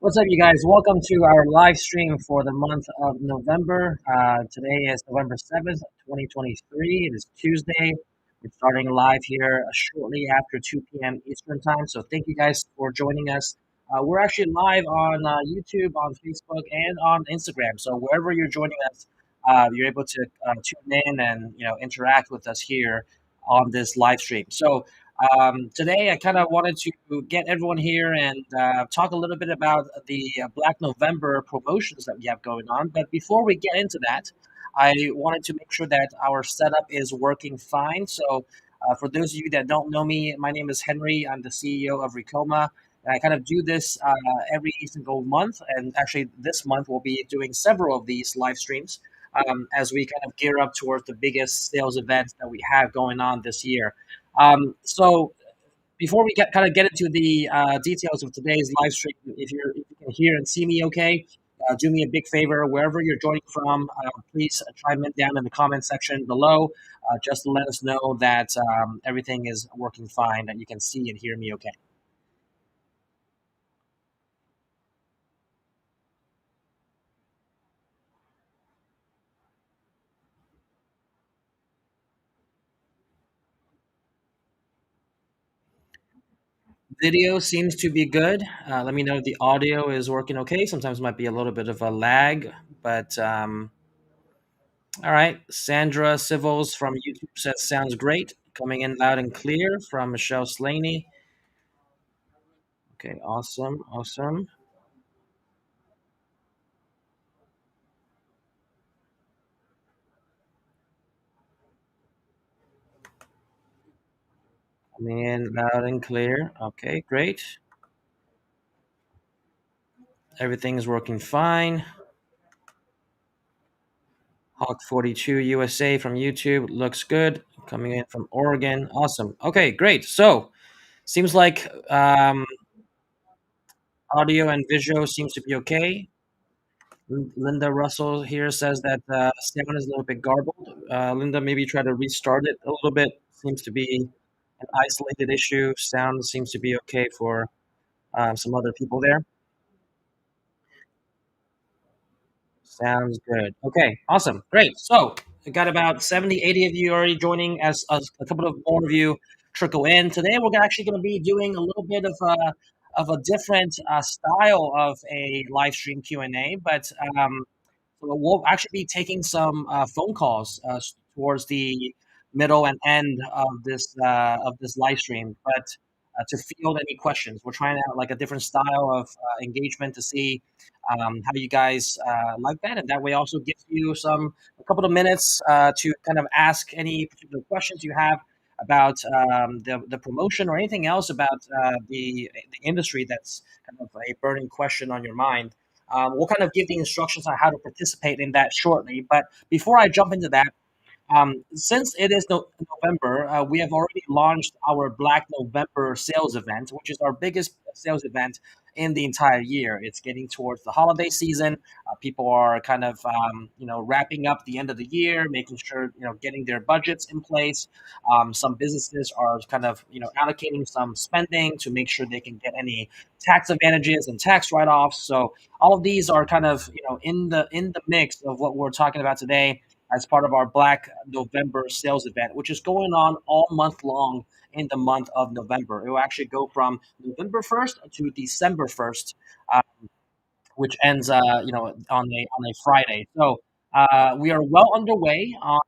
What's up, you guys? Welcome to our live stream for the month of November. Today is November 7th, 2023. It is Tuesday. We're starting live here shortly after 2 p.m. Eastern Time. So, thank you guys for joining us. We're actually live on YouTube, on Facebook, and on Instagram. So, wherever you're joining us, you're able to tune in and interact with us here on this live stream. So, today, I kind of wanted to get everyone here and talk a little bit about the Black November promotions that we have going on. But before we get into that, I wanted to make sure that our setup is working fine. So, for those of you that don't know me, my name is Henry. I'm the CEO of Ricoma. And I kind of do this every single month. And actually, this month, we'll be doing several of these live streams as we kind of gear up towards the biggest sales event that we have going on this year. So before we get into the details of today's live stream, if you can hear and see me okay, do me a big favor wherever you're joining from. Please chime in down in the comment section below, just to let us know that everything is working fine, that you can see and hear me okay. Video seems to be good. Let me know if the audio is working okay. Sometimes it might be a little bit of a lag, but all right. Sandra Civils from YouTube says sounds great. Coming in loud and clear from Michelle Slaney. Okay, awesome, awesome. Coming in loud and clear. Okay, great. Everything's working fine. Hawk42 USA from YouTube looks good. Coming in from Oregon. Awesome. Okay, great. So, seems like audio and visual seems to be okay. Linda Russell here says that sound is a little bit garbled. Linda, maybe try to restart it a little bit. Seems to be an isolated issue. Sound seems to be okay for some other people there. Sounds good. Okay, awesome. Great. So we got about 70, 80 of you already joining as a couple of more of you trickle in. Today we're actually going to be doing a little bit of a different style of a live stream Q&A, but so we'll actually be taking some phone calls towards the middle and end of this live stream. But to field any questions, we're trying out like a different style of engagement to see how you guys like that, and that way also gives you a couple of minutes to kind of ask any particular questions you have about the promotion or anything else about the industry that's kind of a burning question on your mind. We'll kind of give the instructions on how to participate in that shortly. But before I jump into that, since it is November, we have already launched our Black November sales event, which is our biggest sales event in the entire year. It's getting towards the holiday season. People are kind of, wrapping up the end of the year, making sure, getting their budgets in place. Some businesses are kind of, allocating some spending to make sure they can get any tax advantages and tax write-offs. So all of these are kind of, in the mix of what we're talking about today as part of our Black November sales event, which is going on all month long in the month of November. It will actually go from November 1st to December 1st, uh, which ends, on a Friday. So we are well underway on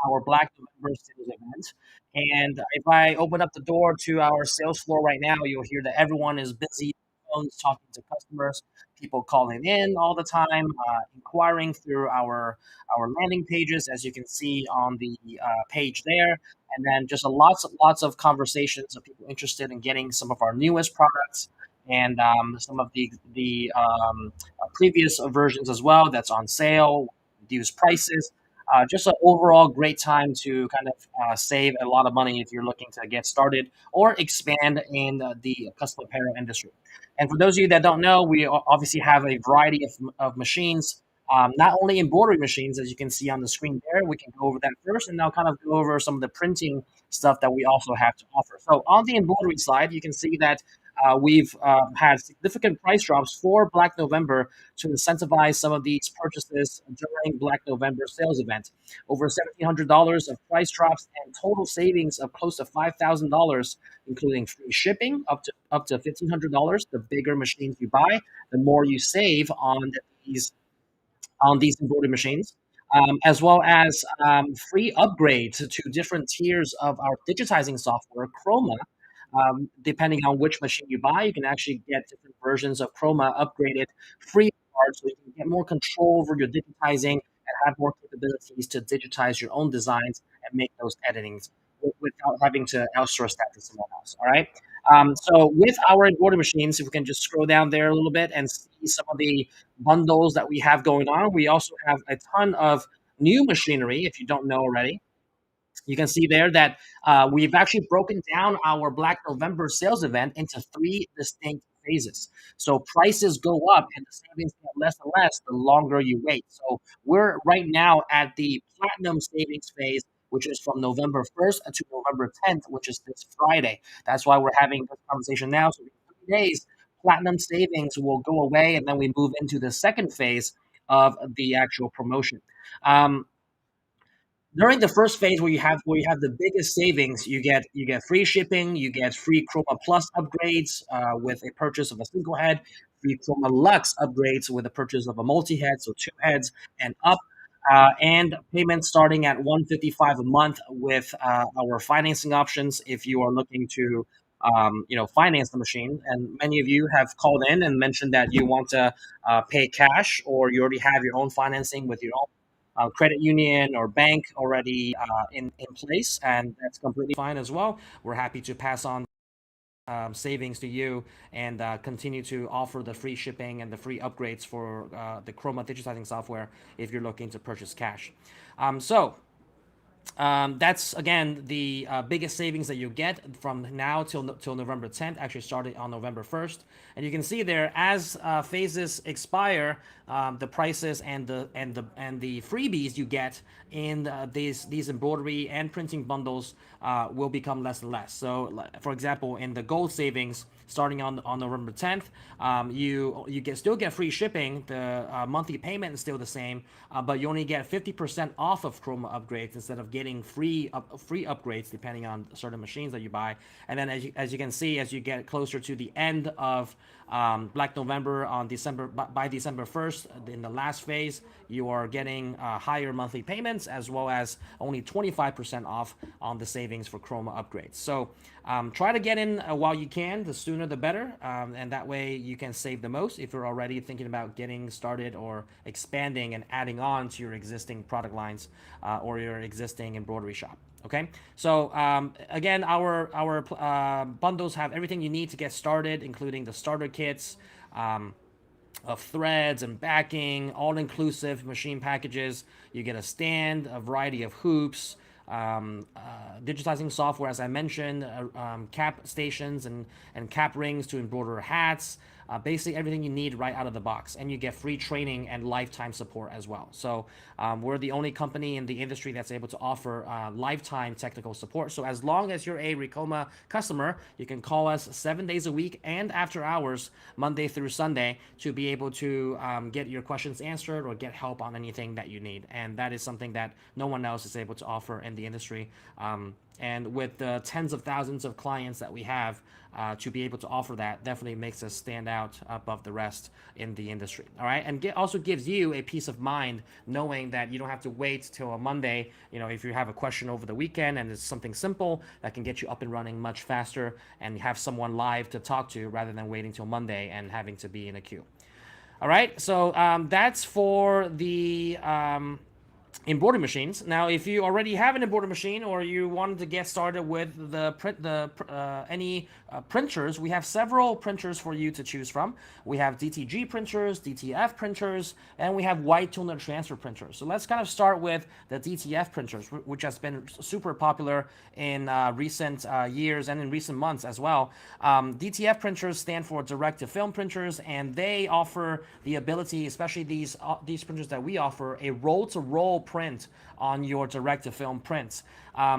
our Black November sales event. And if I open up the door to our sales floor right now, you'll hear that everyone is busy on phones talking to customers, people calling in all the time, inquiring through our landing pages, as you can see on the page there. And then just lots of conversations of people interested in getting some of our newest products and some of the previous versions as well that's on sale, reduced prices. Just an overall great time to kind of save a lot of money if you're looking to get started or expand in the custom apparel industry. And for those of you that don't know, we obviously have a variety of machines, not only embroidery machines, as you can see on the screen there. We can go over that first, and I'll kind of go over some of the printing stuff that we also have to offer. So on the embroidery side, you can see that we've had significant price drops for Black November to incentivize some of these purchases during Black November sales event. Over $1,700 of price drops and total savings of close to $5,000, including free shipping up to $1,500. The bigger machines you buy, the more you save these on these embroidery machines, as well as free upgrades to different tiers of our digitizing software, Chroma. Depending on which machine you buy, you can actually get different versions of Chroma upgraded free of charge, so you can get more control over your digitizing and have more capabilities to digitize your own designs and make those editings without having to outsource that to someone else. All right. So with our embroidery machines, if we can just scroll down there a little bit and see some of the bundles that we have going on, we also have a ton of new machinery. If you don't know already, you can see there that we've actually broken down our Black November sales event into three distinct phases. So prices go up and the savings get less and less the longer you wait. So we're right now at the platinum savings phase, which is from November 1st to November 10th, which is this Friday. That's why we're having this conversation now. So in 3 days, platinum savings will go away, and then we move into the second phase of the actual promotion. Um, During the first phase where you have the biggest savings, you get free shipping, you get free Chroma Plus upgrades with a purchase of a single head, free Chroma Lux upgrades with a purchase of a multi head, so two heads and up, and payments starting at 155 a month with our financing options if you are looking to finance the machine. And many of you have called in and mentioned that you want to pay cash, or you already have your own financing with your own credit union or bank already in place, and that's completely fine as well. We're happy to pass on savings to you and continue to offer the free shipping and the free upgrades for the Chroma digitizing software if you're looking to purchase cash. That's again the biggest savings that you get from now till November 10th. Actually, started on November 1st, and you can see there as phases expire, the prices and the freebies you get in these embroidery and printing bundles will become less and less. So, for example, in the gold savings starting on November 10th, you still get free shipping. The monthly payment is still the same, but you only get 50% off of Chroma upgrades instead of getting free upgrades depending on certain machines that you buy. And then as you can see, as you get closer to the end of Black November on by December 1st, in the last phase, you are getting higher monthly payments as well as only 25% off on the savings for Chroma upgrades. So try to get in while you can. The sooner the better, and that way you can save the most if you're already thinking about getting started or expanding and adding on to your existing product lines or your existing embroidery shop. Okay, so again, our bundles have everything you need to get started, including the starter kits of threads and backing, all-inclusive machine packages. You get a stand, a variety of hoops, digitizing software, as I mentioned, cap stations and cap rings to embroider hats. Basically everything you need right out of the box, and you get free training and lifetime support as well. So we're the only company in the industry that's able to offer lifetime technical support. So as long as you're a Ricoma customer, you can call us 7 days a week and after hours, Monday through Sunday, to be able to get your questions answered or get help on anything that you need. And that is something that no one else is able to offer in the industry. And with the tens of thousands of clients that we have, to be able to offer that definitely makes us stand out above the rest in the industry. All right, and also gives you a peace of mind knowing that you don't have to wait till a Monday. If you have a question over the weekend and it's something simple that can get you up and running much faster and have someone live to talk to rather than waiting till Monday and having to be in a queue. All right, so that's for the embroidery machines. Now, if you already have an embroidery machine or you wanted to get started with any printers, we have several printers for you to choose from. We have DTG printers, DTF printers, and we have white toner transfer printers. So let's kind of start with the DTF printers, which has been super popular in recent years and in recent months as well. DTF printers stand for direct to film printers, and they offer the ability, especially these printers that we offer, a roll to roll print on your direct-to-film prints.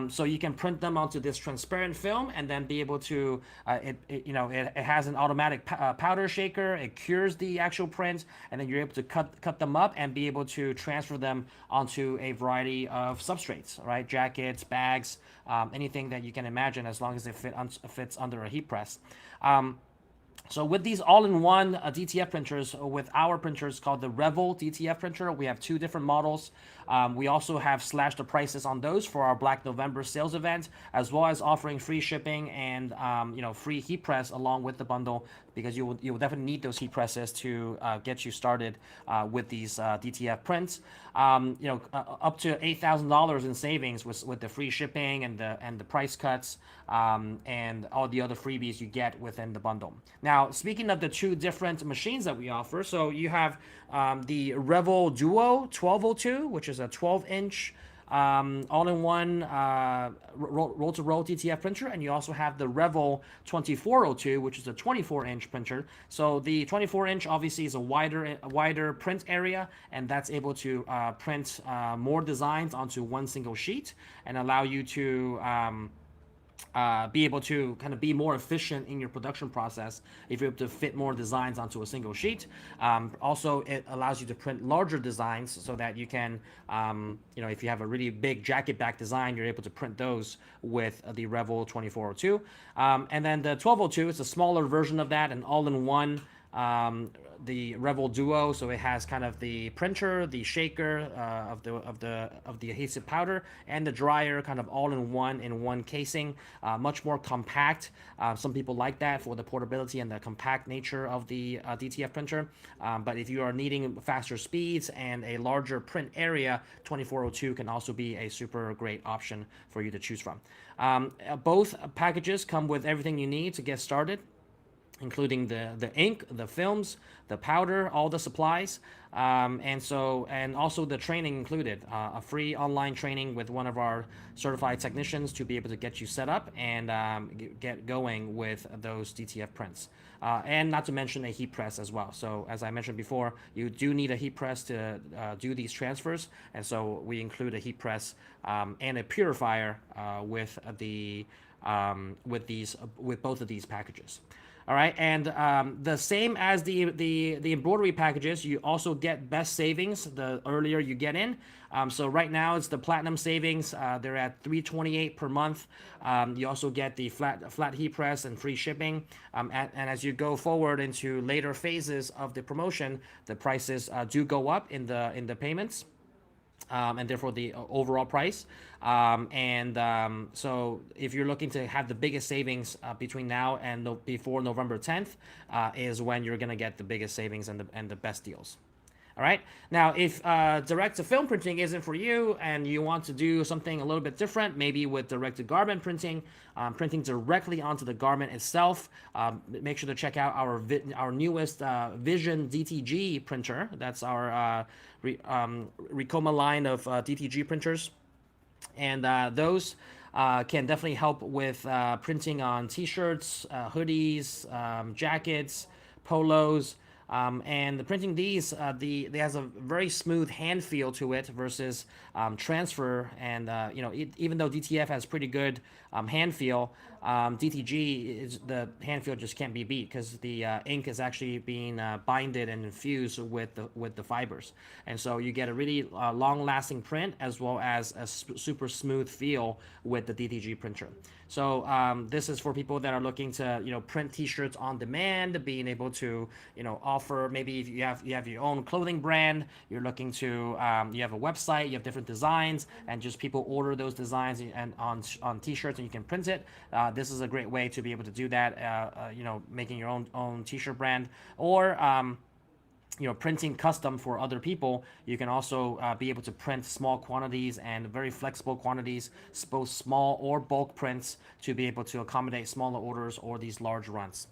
So you can print them onto this transparent film and then be able to, it has an automatic powder shaker. It cures the actual print, and then you're able to cut them up and be able to transfer them onto a variety of substrates, right? Jackets, bags, anything that you can imagine, as long as it fits under a heat press. So with these all-in-one DTF printers, with our printers called the Revel DTF printer, we have two different models. We also have slashed the prices on those for our Black November sales event, as well as offering free shipping and free heat press along with the bundle, because you will definitely need those heat presses to get you started with these DTF prints. Up to $8,000 in savings with the free shipping and the price cuts, and all the other freebies you get within the bundle. Now, speaking of the two different machines that we offer, so you have the Revel Duo 1202, which is a 12-inch all-in-one roll-to-roll DTF printer, and you also have the Revel 2402, which is a 24-inch printer. So the 24-inch obviously is a wider print area, and that's able to print more designs onto one single sheet and allow you to be able to kind of be more efficient in your production process if you're able to fit more designs onto a single sheet. Also, it allows you to print larger designs so that you can, if you have a really big jacket back design, you're able to print those with the Revel 2402. And then the 1202 is a smaller version of that, an all-in-one the Revel Duo. So it has kind of the printer, the shaker of the adhesive powder, and the dryer, kind of all in one casing. Much more compact. Some people like that for the portability and the compact nature of the DTF printer. But if you are needing faster speeds and a larger print area, 2402 can also be a super great option for you to choose from. Both packages come with everything you need to get started, including the ink, the films, the powder, all the supplies, and also the training included. A free online training with one of our certified technicians to be able to get you set up and get going with those DTF prints. And not to mention a heat press as well. So as I mentioned before, you do need a heat press to do these transfers, and so we include a heat press and a purifier with both of these packages. All right, and the same as the embroidery packages, you also get best savings the earlier you get in. So right now it's the platinum savings. They're at $328 per month. You also get the flat heat press and free shipping. And as you go forward into later phases of the promotion, the prices do go up in the payments. And therefore the overall price. So if you're looking to have the biggest savings between now and before November 10th, is when you're going to get the biggest savings and the best deals. All right. Now, if direct-to-film printing isn't for you and you want to do something a little bit different, maybe with direct-to-garment printing, printing directly onto the garment itself, make sure to check out our newest Vision DTG printer. That's our Ricoma line of DTG printers. And those can definitely help with printing on t-shirts, hoodies, jackets, polos. And the printing these, they has a very smooth hand feel to it versus transfer. And even though DTF has pretty good hand feel, DTG the hand feel just can't be beat because the ink is actually being binded and infused with the fibers, and so you get a really long-lasting print as well as a super smooth feel with the DTG printer. So this is for people that are looking to print T-shirts on demand, being able to offer, maybe if you have your own clothing brand, you're looking to you have a website, you have different designs, and just people order those designs and on T-shirts and you can print it. This is a great way to be able to do that. Making your own T-shirt brand, or printing custom for other people. You can also be able to print small quantities and very flexible quantities, both small or bulk prints, to be able to accommodate smaller orders or these large runs.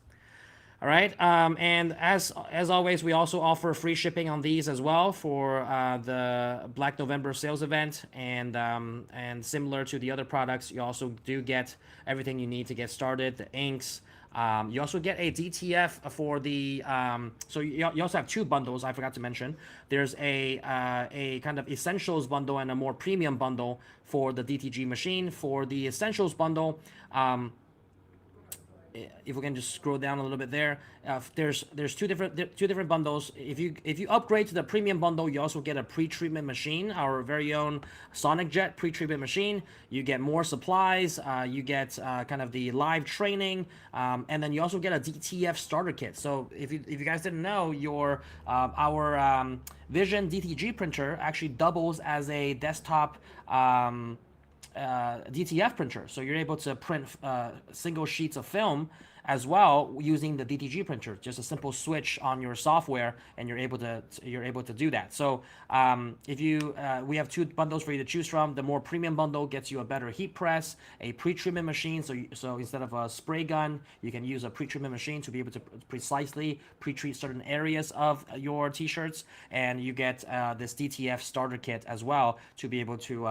All right, and as always, we also offer free shipping on these as well for the Black November sales event, and similar to the other products, you also do get everything you need to get started: the inks, You also get a DTF for the so you also have two bundles. I forgot to mention. There's a kind of essentials bundle and a more premium bundle for the DTG machine. For the essentials bundle, if we can just scroll down a little bit there, there's two different bundles. If you upgrade to the premium bundle, you also get a pre-treatment machine, our very own Sonic Jet pre-treatment machine. You get more supplies. You get kind of the live training, and then you also get a DTF starter kit. So if you guys didn't know, our Vision DTG printer actually doubles as a desktop. DTF printer, so you're able to print single sheets of film as well using the DTG printer. Just a simple switch on your software, and you're able to do that. So if you we have two bundles for you to choose from. The more premium bundle gets you a better heat press, a pre-treatment machine. So instead of a spray gun, you can use a pre-treatment machine to be able to precisely pre-treat certain areas of your t-shirts, and you get this DTF starter kit as well to be able to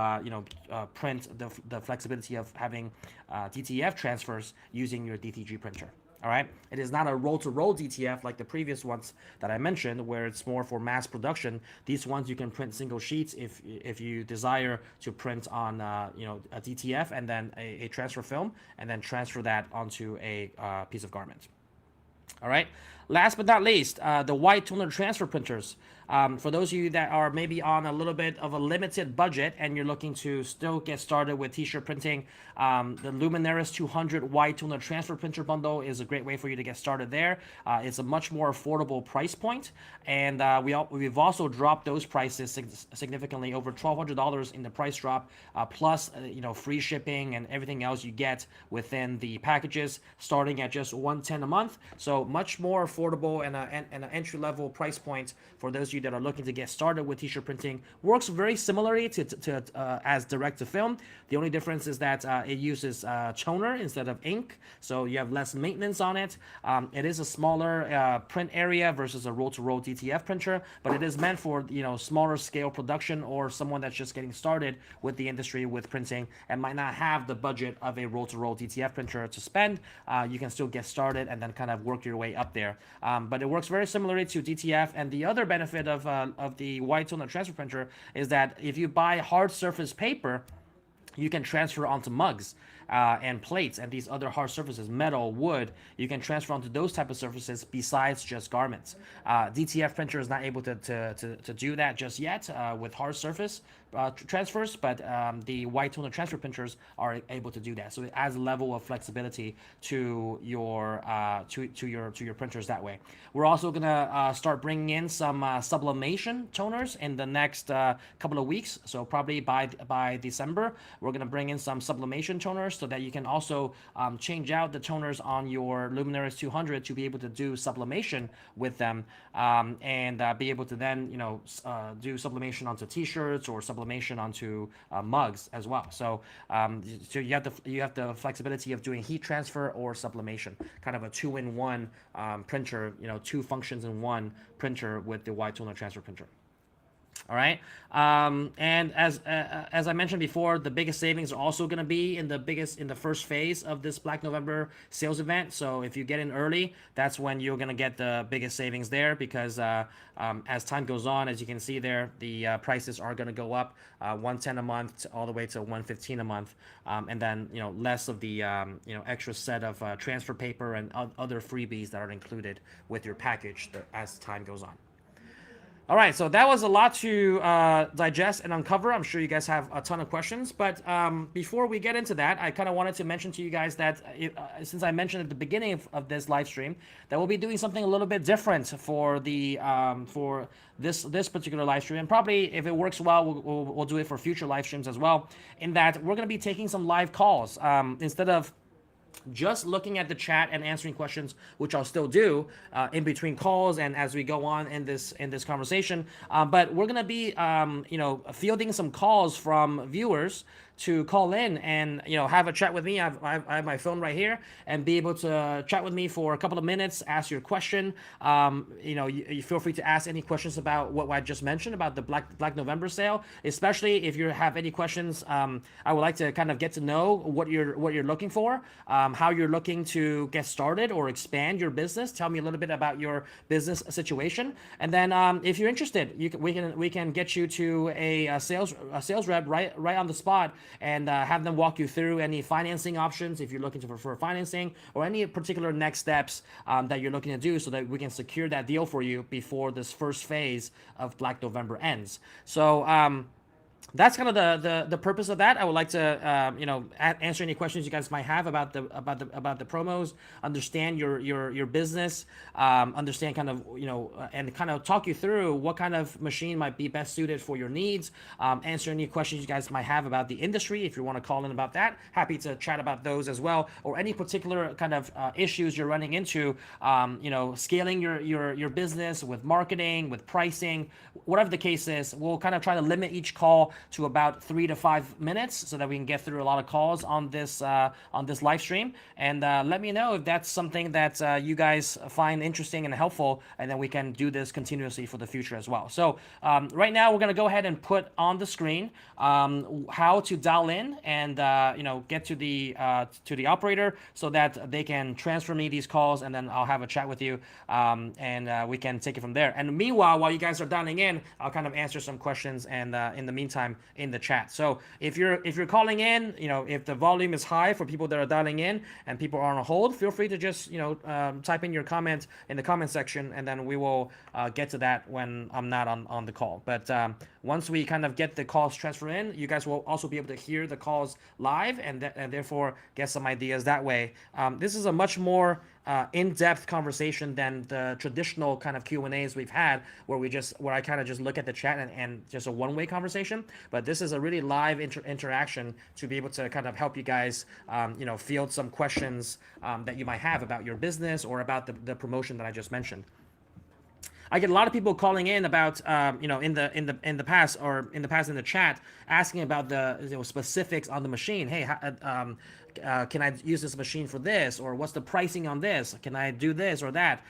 print the flexibility of having DTF transfers using your DTG printer. All right, it is not a roll-to-roll DTF like the previous ones that I mentioned, where it's more for mass production. These ones you can print single sheets if you desire to print on a DTF and then a transfer film, and then transfer that onto a piece of garment. All right. Last but not least, the white toner transfer printers. For those of you that are maybe on a little bit of a limited budget and you're looking to still get started with t-shirt printing, the Luminaris 200 white toner transfer printer bundle is a great way for you to get started there. It's a much more affordable price point, and we've also dropped those prices significantly, over $1,200 in the price drop, plus free shipping and everything else you get within the packages, starting at just $110 a month. So much more affordable and an entry-level price point for those of you that are looking to get started with t-shirt printing. Works very similarly to as direct-to-film. The only difference is that it uses toner instead of ink, so you have less maintenance on it. It is a smaller print area versus a roll-to-roll DTF printer, but it is meant for smaller scale production, or someone that's just getting started with the industry with printing and might not have the budget of a roll-to-roll DTF printer to spend. You can still get started and then kind of work your way up there. But it works very similarly to DTF. And the other benefit of the white toner transfer printer is that if you buy hard surface paper, you can transfer onto mugs and plates and these other hard surfaces, metal, wood. You can transfer onto those type of surfaces besides just garments. DTF printer is not able to do that just yet with hard surface transfers, but the white toner transfer printers are able to do that. So it adds a level of flexibility to your your printers that way. We're also gonna start bringing in some sublimation toners in the next couple of weeks. So probably by December, we're gonna bring in some sublimation toners so that you can also change out the toners on your Luminaris 200 to be able to do sublimation with them, and be able to then do sublimation onto t-shirts or sublimation onto mugs as well. So so you have the flexibility of doing heat transfer or sublimation, kind of a two-in-one printer, two functions in one printer with the white toner transfer printer. All right, and as I mentioned before, the biggest savings are also going to be in the first phase of this Black November sales event. So if you get in early, that's when you're going to get the biggest savings there, because as time goes on, as you can see there, the prices are going to go up, $110 a month all the way to $115 a month, and then less of the extra set of transfer paper and other freebies that are included with your package as time goes on. All right, so that was a lot to digest and uncover. I'm sure you guys have a ton of questions, but before we get into that, I kind of wanted to mention to you guys that since I mentioned at the beginning of this live stream that we'll be doing something a little bit different for the for this particular live stream, and probably if it works well, we'll do it for future live streams as well. In that we're going to be taking some live calls instead of just looking at the chat and answering questions, which I'll still do in between calls and as we go on in this conversation. But we're gonna be fielding some calls from viewers to call in and have a chat with me. I have my phone right here, and be able to chat with me for a couple of minutes, ask your question. You feel free to ask any questions about what I just mentioned about the Black November sale, especially if you have any questions. I would like to kind of get to know what you're looking for, how you're looking to get started or expand your business. Tell me a little bit about your business situation, and then if you're interested, we can get you to a sales rep right on the spot, and have them walk you through any financing options if you're looking for financing, or any particular next steps that you're looking to do, so that we can secure that deal for you before this first phase of Black November ends. So that's kind of the purpose of that. I would like to answer any questions you guys might have about the promos, understand your business, understand kind of and kind of talk you through what kind of machine might be best suited for your needs. Answer any questions you guys might have about the industry. If you want to call in about that, happy to chat about those as well, or any particular kind of issues you're running into, scaling your business with marketing, with pricing, whatever the case is. We'll kind of try to limit each call to about 3 to 5 minutes, so that we can get through a lot of calls on this live stream. And let me know if that's something that you guys find interesting and helpful, and then we can do this continuously for the future as well. So right now we're going to go ahead and put on the screen how to dial in and get to the operator, so that they can transfer me these calls, and then I'll have a chat with you, and we can take it from there. And meanwhile, while you guys are dialing in, I'll kind of answer some questions, and in the meantime, in the chat. So if you're calling in, if the volume is high for people that are dialing in and people are on hold, feel free to just type in your comment in the comment section, and then we will get to that when I'm not on the call. But once we kind of get the calls transferred in, you guys will also be able to hear the calls live, and therefore get some ideas that way. This is a much more in-depth conversation than the traditional kind of Q&As we've had, where I kind of just look at the chat and just a one-way conversation. But this is a really live interaction to be able to kind of help you guys field some questions that you might have about your business, or about the promotion that I just mentioned. I get a lot of people calling in about in the past in the chat, asking about the specifics on the machine. Hey, can I use this machine for this, or what's the pricing on this? Can I do this or that?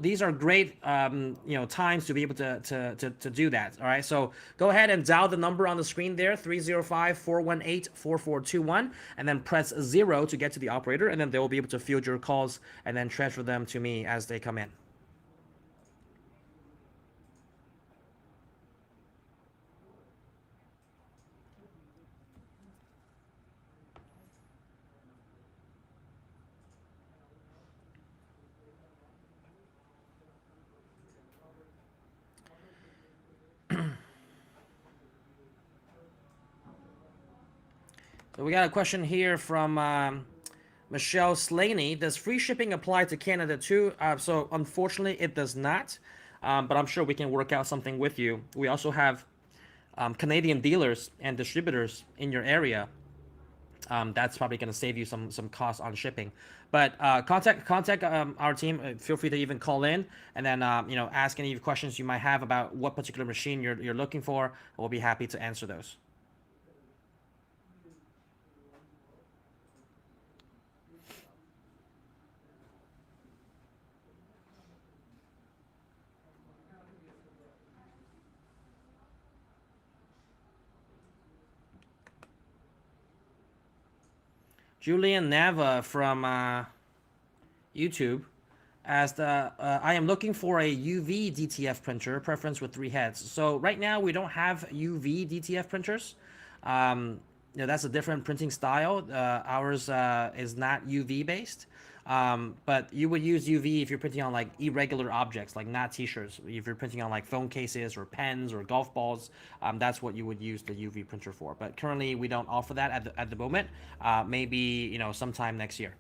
These are great times to be able to do that. All right, so go ahead and dial the number on the screen there, 305-418-4421, and then press 0 to get to the operator, and then they will be able to field your calls and then transfer them to me as they come in. So we got a question here from Michelle Slaney. Does free shipping apply to Canada too? So unfortunately, it does not. But I'm sure we can work out something with you. We also have Canadian dealers and distributors in your area. That's probably going to save you some costs on shipping. But contact our team. Feel free to even call in, and then ask any questions you might have about what particular machine you're looking for. We'll be happy to answer those. Julian Nava from YouTube asked, I am looking for a UV DTF printer, preference with 3 heads. So right now we don't have UV DTF printers. That's a different printing style. Ours is not UV based. But you would use UV if you're printing on like irregular objects, like not t-shirts. If you're printing on like phone cases or pens or golf balls, that's what you would use the UV printer for. But currently we don't offer that at the moment. Maybe sometime next year.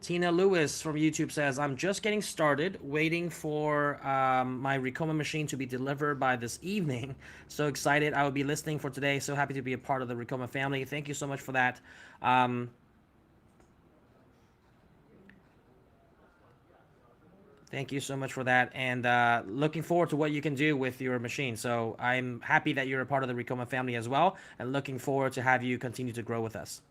Tina Lewis from YouTube says, I'm just getting started, waiting for my Ricoma machine to be delivered by this evening. So excited. I will be listening for today. So happy to be a part of the Ricoma family. Thank you so much for that. Thank you so much for that, and looking forward to what you can do with your machine. So I'm happy that you're a part of the Ricoma family as well, and looking forward to have you continue to grow with us.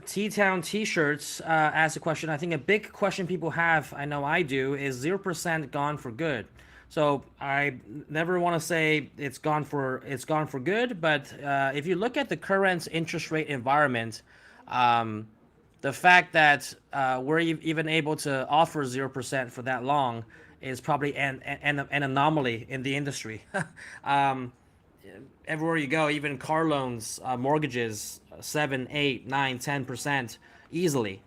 T-Town T-shirts asked a question. I think a big question people have, I know I do, is 0% gone for good. So I never want to say it's gone for good, but if you look at the current interest rate environment, um, the fact that we're even able to offer 0% for that long is probably an anomaly in the industry. um, Everywhere you go, even car loans, mortgages, 7, 8, 9, 10% easily.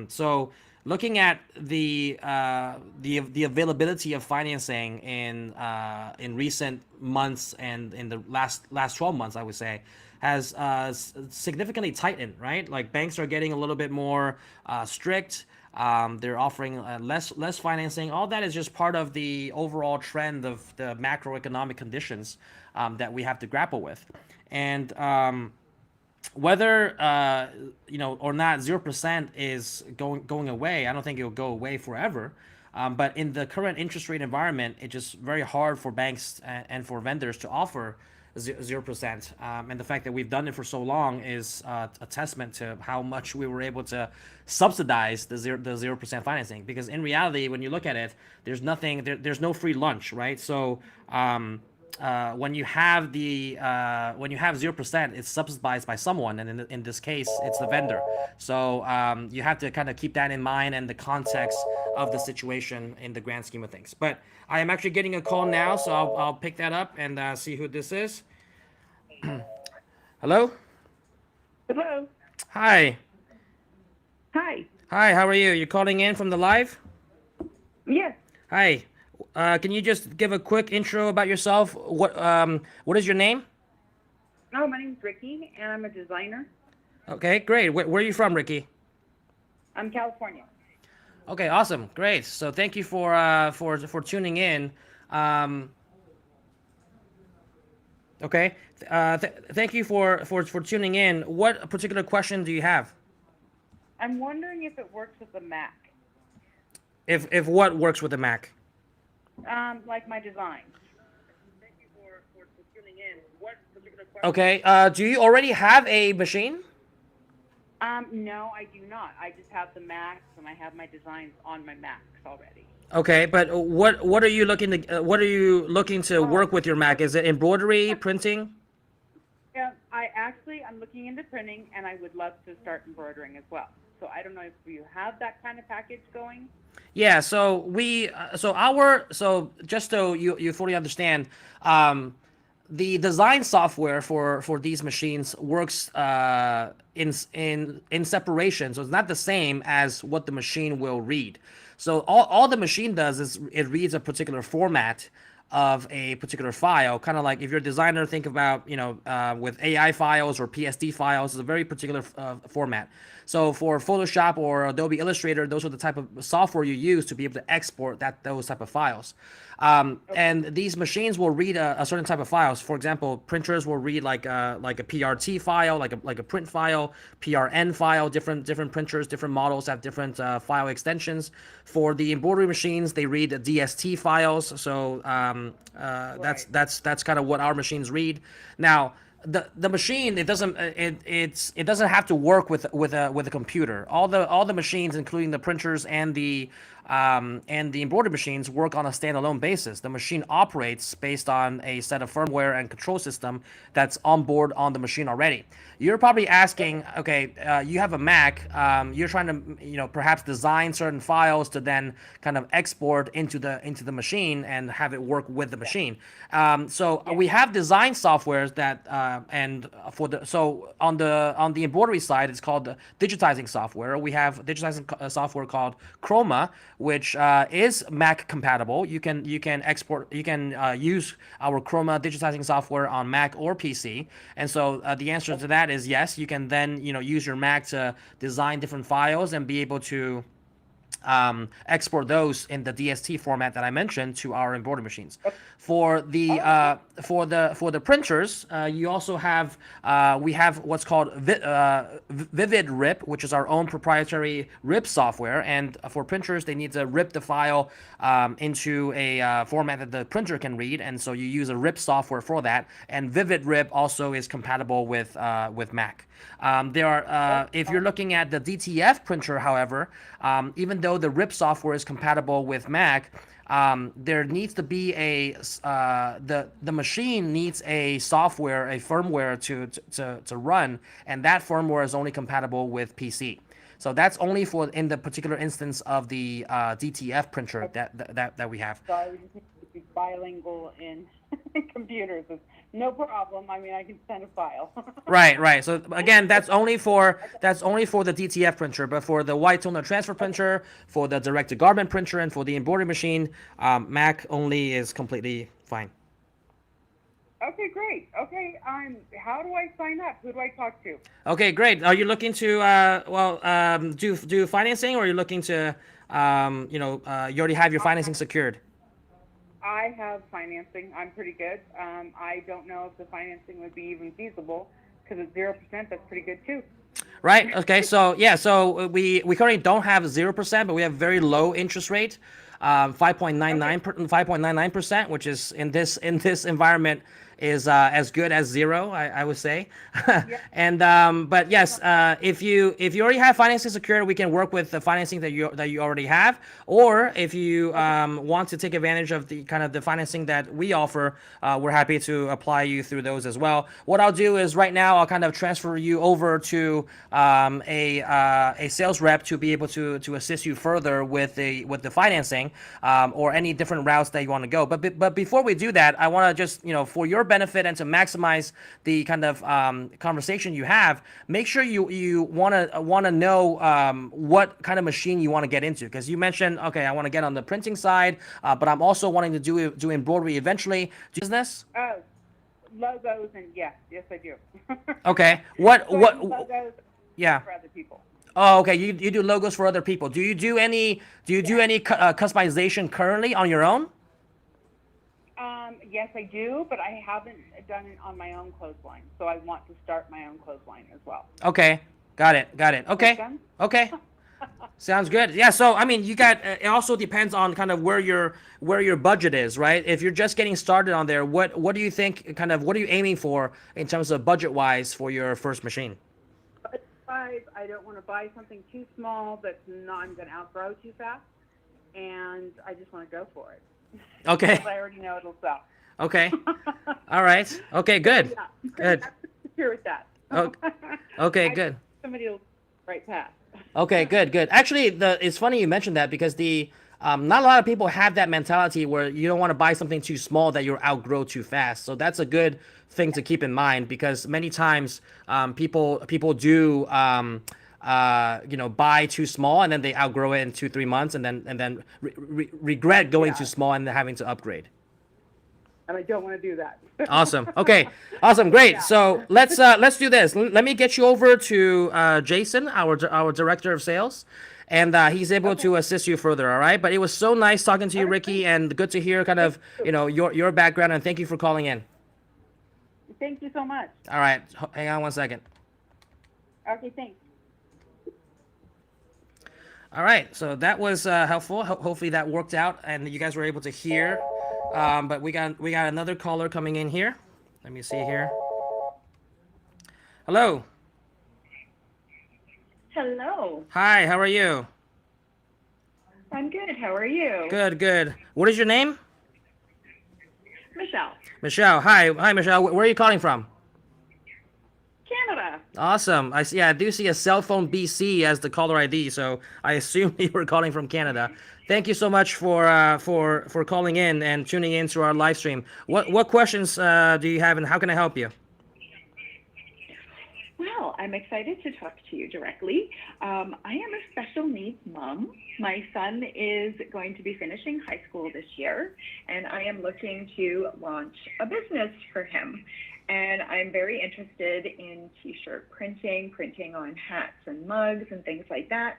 So looking at the availability of financing in recent months and in the last 12 months, I would say, has significantly tightened. Right, like banks are getting a little bit more strict. They're offering less financing. All that is just part of the overall trend of the macroeconomic conditions that we have to grapple with, and whether or not 0% is going away. I don't think it'll go away forever. But in the current interest rate environment, it's just very hard for banks and for vendors to offer 0%. And the fact that we've done it for so long is a testament to how much we were able to subsidize the 0% financing. Because in reality, when you look at it, there's nothing, there's no free lunch, right? So when you have 0%, it's subsidized by someone, and in this case, it's the vendor. So you have to kind of keep that in mind and the context of the situation in the grand scheme of things. But I am actually getting a call now, so I'll pick that up and see who this is. Hello. Hello. Hi. Hi. Hi. How are you? You're calling in from the live. Yes. Hi. Can you just give a quick intro about yourself? What is your name? Oh, my name's Ricky, and I'm a designer. Okay, great. Where are you from, Ricky? I'm California. Okay, awesome, great. So thank you for tuning in. Um, okay, thank you for tuning in. What particular question do you have? I'm wondering if it works with the Mac, If what works with the Mac? like my design. Okay. Do you already have a machine? No, I do not. I just have the Macs, and I have my designs on my Macs already. Okay, but what are you looking to Oh, work with your Mac? Is it embroidery, printing? yeah. I'm looking into printing, and I would love to start embroidering as well. So I don't know if you have that kind of package going. Yeah, so just so you fully understand, um, the design software for these machines works in separation, so it's not the same as what the machine will read. So all the machine does is it reads a particular format of a particular file, kind of like if you're a designer, think about with AI files or PSD files. It's a very particular format. So for Photoshop or Adobe Illustrator, those are the type of software you use to be able to export those type of files. Okay. And these machines will read a certain type of files. For example, printers will read like a PRT file, like a print file, PRN file. Different printers, different models have different file extensions. For the embroidery machines, they read DST files. So Right. that's kind of what our machines read. Now, the machine, it doesn't have to work with a computer. All the machines, including the printers and the and the embroidery machines work on a standalone basis. The machine operates based on a set of firmware and control system that's on board on the machine already. You're probably asking, okay, you have a Mac, you're trying to, perhaps design certain files to then kind of export into the machine and have it work with the machine. So we have design softwares that and for the so on the embroidery side, it's called digitizing software. We have digitizing software called Chroma, which is Mac compatible. You can export, you can use our Chroma digitizing software on Mac or PC. And so the answer to that is yes. You can then use your Mac to design different files and be able to export those in the DST format that I mentioned to our embroidery machines. For the for the printers, you also have we have what's called Vivid Rip, which is our own proprietary rip software. And for printers, they need to rip the file into a format that the printer can read, and so you use a rip software for that. And Vivid Rip also is compatible with Mac. There are, if you're looking at the DTF printer, however, even though the RIP software is compatible with Mac, there needs to be the machine needs a software, a firmware to run, and that firmware is only compatible with PC. So that's only for in the particular instance of the DTF printer that we have. So I would just need to be bilingual in computers. It's no problem. I mean, I can send a file. Right. So again, that's only for the DTF printer, but for the white toner transfer printer, for the direct to garment printer, and for the embroidery machine, Mac only is completely fine. Okay, great. Okay, how do I sign up? Who do I talk to? Okay, great. Are you looking to do financing, or are you looking to you already have your financing secured? I have financing. I'm pretty good. I don't know if the financing would be even feasible because it's 0%. That's pretty good too. Right. Okay. So yeah. So we currently don't have 0%, but we have very low interest rate, 5.99%, which is in this environment is as good as zero, I would say. Yeah. And but yes, if you already have financing secured, we can work with the financing that you already have. Or if you want to take advantage of the kind of the financing that we offer, we're happy to apply you through those as well. What I'll do is right now I'll kind of transfer you over to a sales rep to be able to assist you further with the financing, or any different routes that you want to go. But before we do that, I want to just for your benefit and to maximize the kind of conversation you have, make sure you want to know what kind of machine you want to get into, because you mentioned, okay, I want to get on the printing side, but I'm also wanting to do embroidery eventually. Business? Oh, logos and yes, I do. Okay. Logos Yeah. for other people. Oh, okay. You do logos for other people. Do you do any customization currently on your own? Yes, I do, but I haven't done it on my own clothesline, so I want to start my own clothesline as well. Okay. Got it. Okay. Make sense? Okay. Sounds good. Yeah. So I mean, you got. It also depends on kind of where your budget is, right? If you're just getting started on there, what do you think? Kind of what are you aiming for in terms of budget wise for your first machine? I don't want to buy something too small that's not I'm going to outgrow too fast, and I just want to go for it. Okay. Because I already know it'll sell. Okay. All right. Okay. Good. Yeah. Good. I'm secure with that. Okay. Good. Somebody will right past. Okay, good. Actually, it's funny you mentioned that, because not a lot of people have that mentality where you don't want to buy something too small that you'll outgrow too fast. So that's a good thing to keep in mind, because many times people do buy too small, and then they outgrow it in 2-3 months, and then regret going too small and then having to upgrade. And I don't want to do that. Awesome. Okay. Awesome. Great. Yeah. So let's do this. Let me get you over to Jason, our director of sales, and he's able to assist you further. All right. But it was so nice talking to you, Ricky, and good to hear kind of your background, and thank you for calling in. Thank you so much. All right. Hang on one second. Okay, thanks. All right. So that was helpful. Hopefully that worked out, and you guys were able to hear. But we got another caller coming in here. Let me see here. Hello. Hello. Hi. How are you? I'm good. How are you? Good, good. What is your name? Michelle, Michelle. Hi, Michelle. Where are you calling from? Canada. Awesome. I see. Yeah, I do see a cell phone BC as the caller ID, so I assume you were calling from Canada. Thank you so much for calling in and tuning in to our live stream. What questions do you have, and how can I help you? Well, I'm excited to talk to you directly. I am a special needs mom. My son is going to be finishing high school this year, and I am looking to launch a business for him. And I'm very interested in t-shirt printing, printing on hats and mugs and things like that.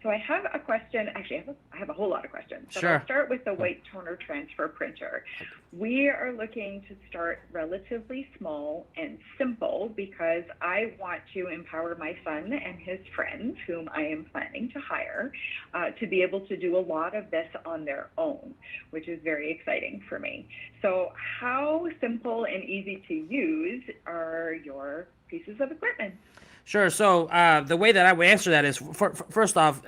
So I have a question. Actually, I have a whole lot of questions, but I'll Sure. start with the white toner transfer printer. We are looking to start relatively small and simple because I want to empower my son and his friends, whom I am planning to hire, to be able to do a lot of this on their own, which is very exciting for me. So how simple and easy to use are your pieces of equipment? Sure. So the way that I would answer that is, first off,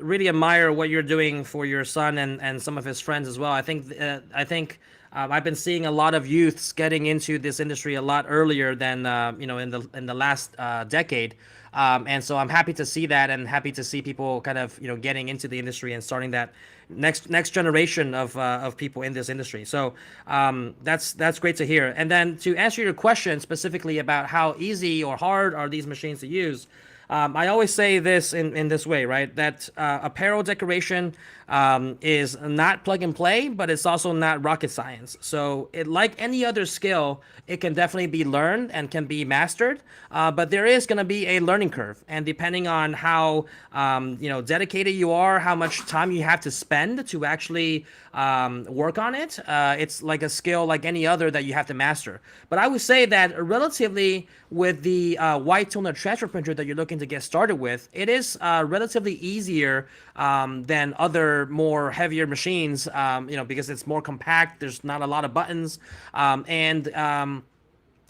really admire what you're doing for your son and some of his friends as well. I think I've been seeing a lot of youths getting into this industry a lot earlier than in the last decade. And so I'm happy to see that, and happy to see people kind of getting into the industry and starting that next generation of people in this industry. So that's great to hear. And then to answer your question specifically about how easy or hard are these machines to use, I always say this in this way, right? That apparel decoration is not plug and play, but it's also not rocket science. So, like any other skill, it can definitely be learned and can be mastered. But there is going to be a learning curve, and depending on how dedicated you are, how much time you have to spend to actually work on it, it's like a skill like any other that you have to master. But I would say that relatively with the white toner transfer printer that you're looking to get started with, it is relatively easier than other more heavier machines, because it's more compact. There's not a lot of buttons, and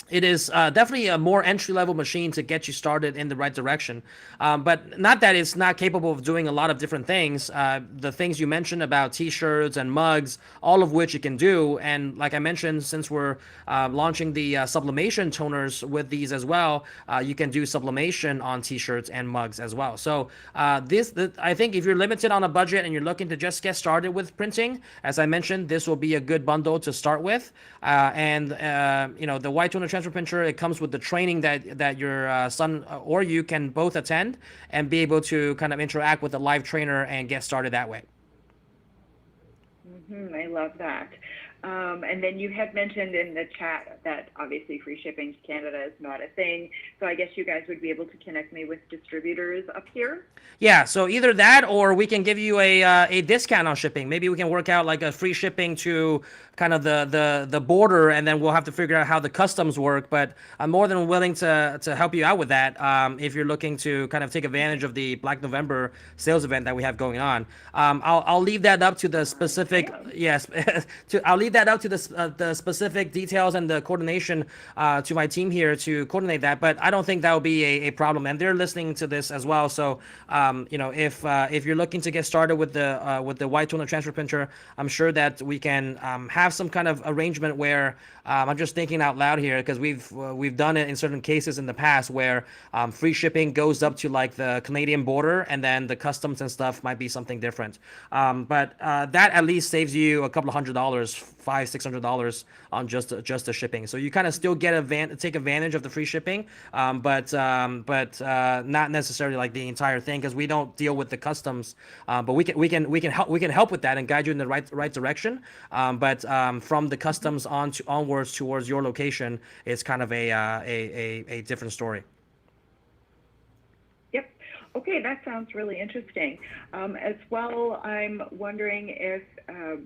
it is definitely a more entry level machine to get you started in the right direction. But not that it's not capable of doing a lot of different things. The things you mentioned about t shirts and mugs, all of which it can do. And like I mentioned, since we're launching the sublimation toners with these as well, you can do sublimation on t shirts and mugs as well. So, I think if you're limited on a budget and you're looking to just get started with printing, as I mentioned, this will be a good bundle to start with. And the white toner transfer printer, it comes with the training that your son or you can both attend and be able to kind of interact with a live trainer and get started that way. I love that. And then you had mentioned in the chat that obviously free shipping to Canada is not a thing. So I guess you guys would be able to connect me with distributors up here. Yeah, so either that or we can give you a discount on shipping. Maybe we can work out like a free shipping to kind of the border, and then we'll have to figure out how the customs work. But I'm more than willing to help you out with that if you're looking to kind of take advantage of the Black November sales event that we have going on. I'll leave that up to the specific Bam. yes I'll leave that up to the specific details and the coordination to my team here to coordinate that. But I don't think that will be a problem, and they're listening to this as well. So if you're looking to get started with the white toner transfer printer, I'm sure that we can have some kind of arrangement where I'm just thinking out loud here because we've done it in certain cases in the past where free shipping goes up to like the Canadian border, and then the customs and stuff might be something different. But that at least saves you a couple of $100, $500-$600 on just the shipping. So you kind of still take advantage of the free shipping, but not necessarily like the entire thing because we don't deal with the customs. But we can help with that and guide you in the right direction. But from the customs onwards towards your location, it's kind of a different story. Yep. Okay, that sounds really interesting. As well, I'm wondering if,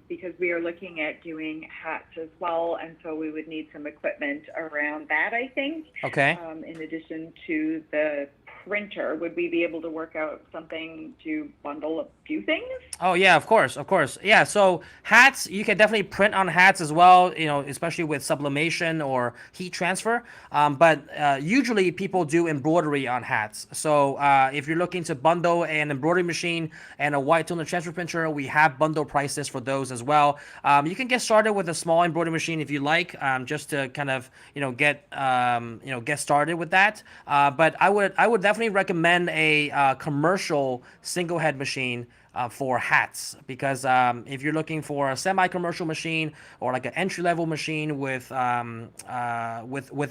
because we are looking at doing hats as well, and so we would need some equipment around that, I think, Okay. in addition to the printer, would we be able to work out something to bundle a few things? Oh yeah, of course, of course. Yeah, so hats, you can definitely print on hats as well, you know, especially with sublimation or heat transfer. But usually people do embroidery on hats. So if you're looking to bundle an embroidery machine and a white toner transfer printer, we have bundle prices for those as well. You can get started with a small embroidery machine if you like, just to kind of, get started with that. But I would definitely recommend a commercial single head machine for hats, because if you're looking for a semi-commercial machine or like an entry-level machine with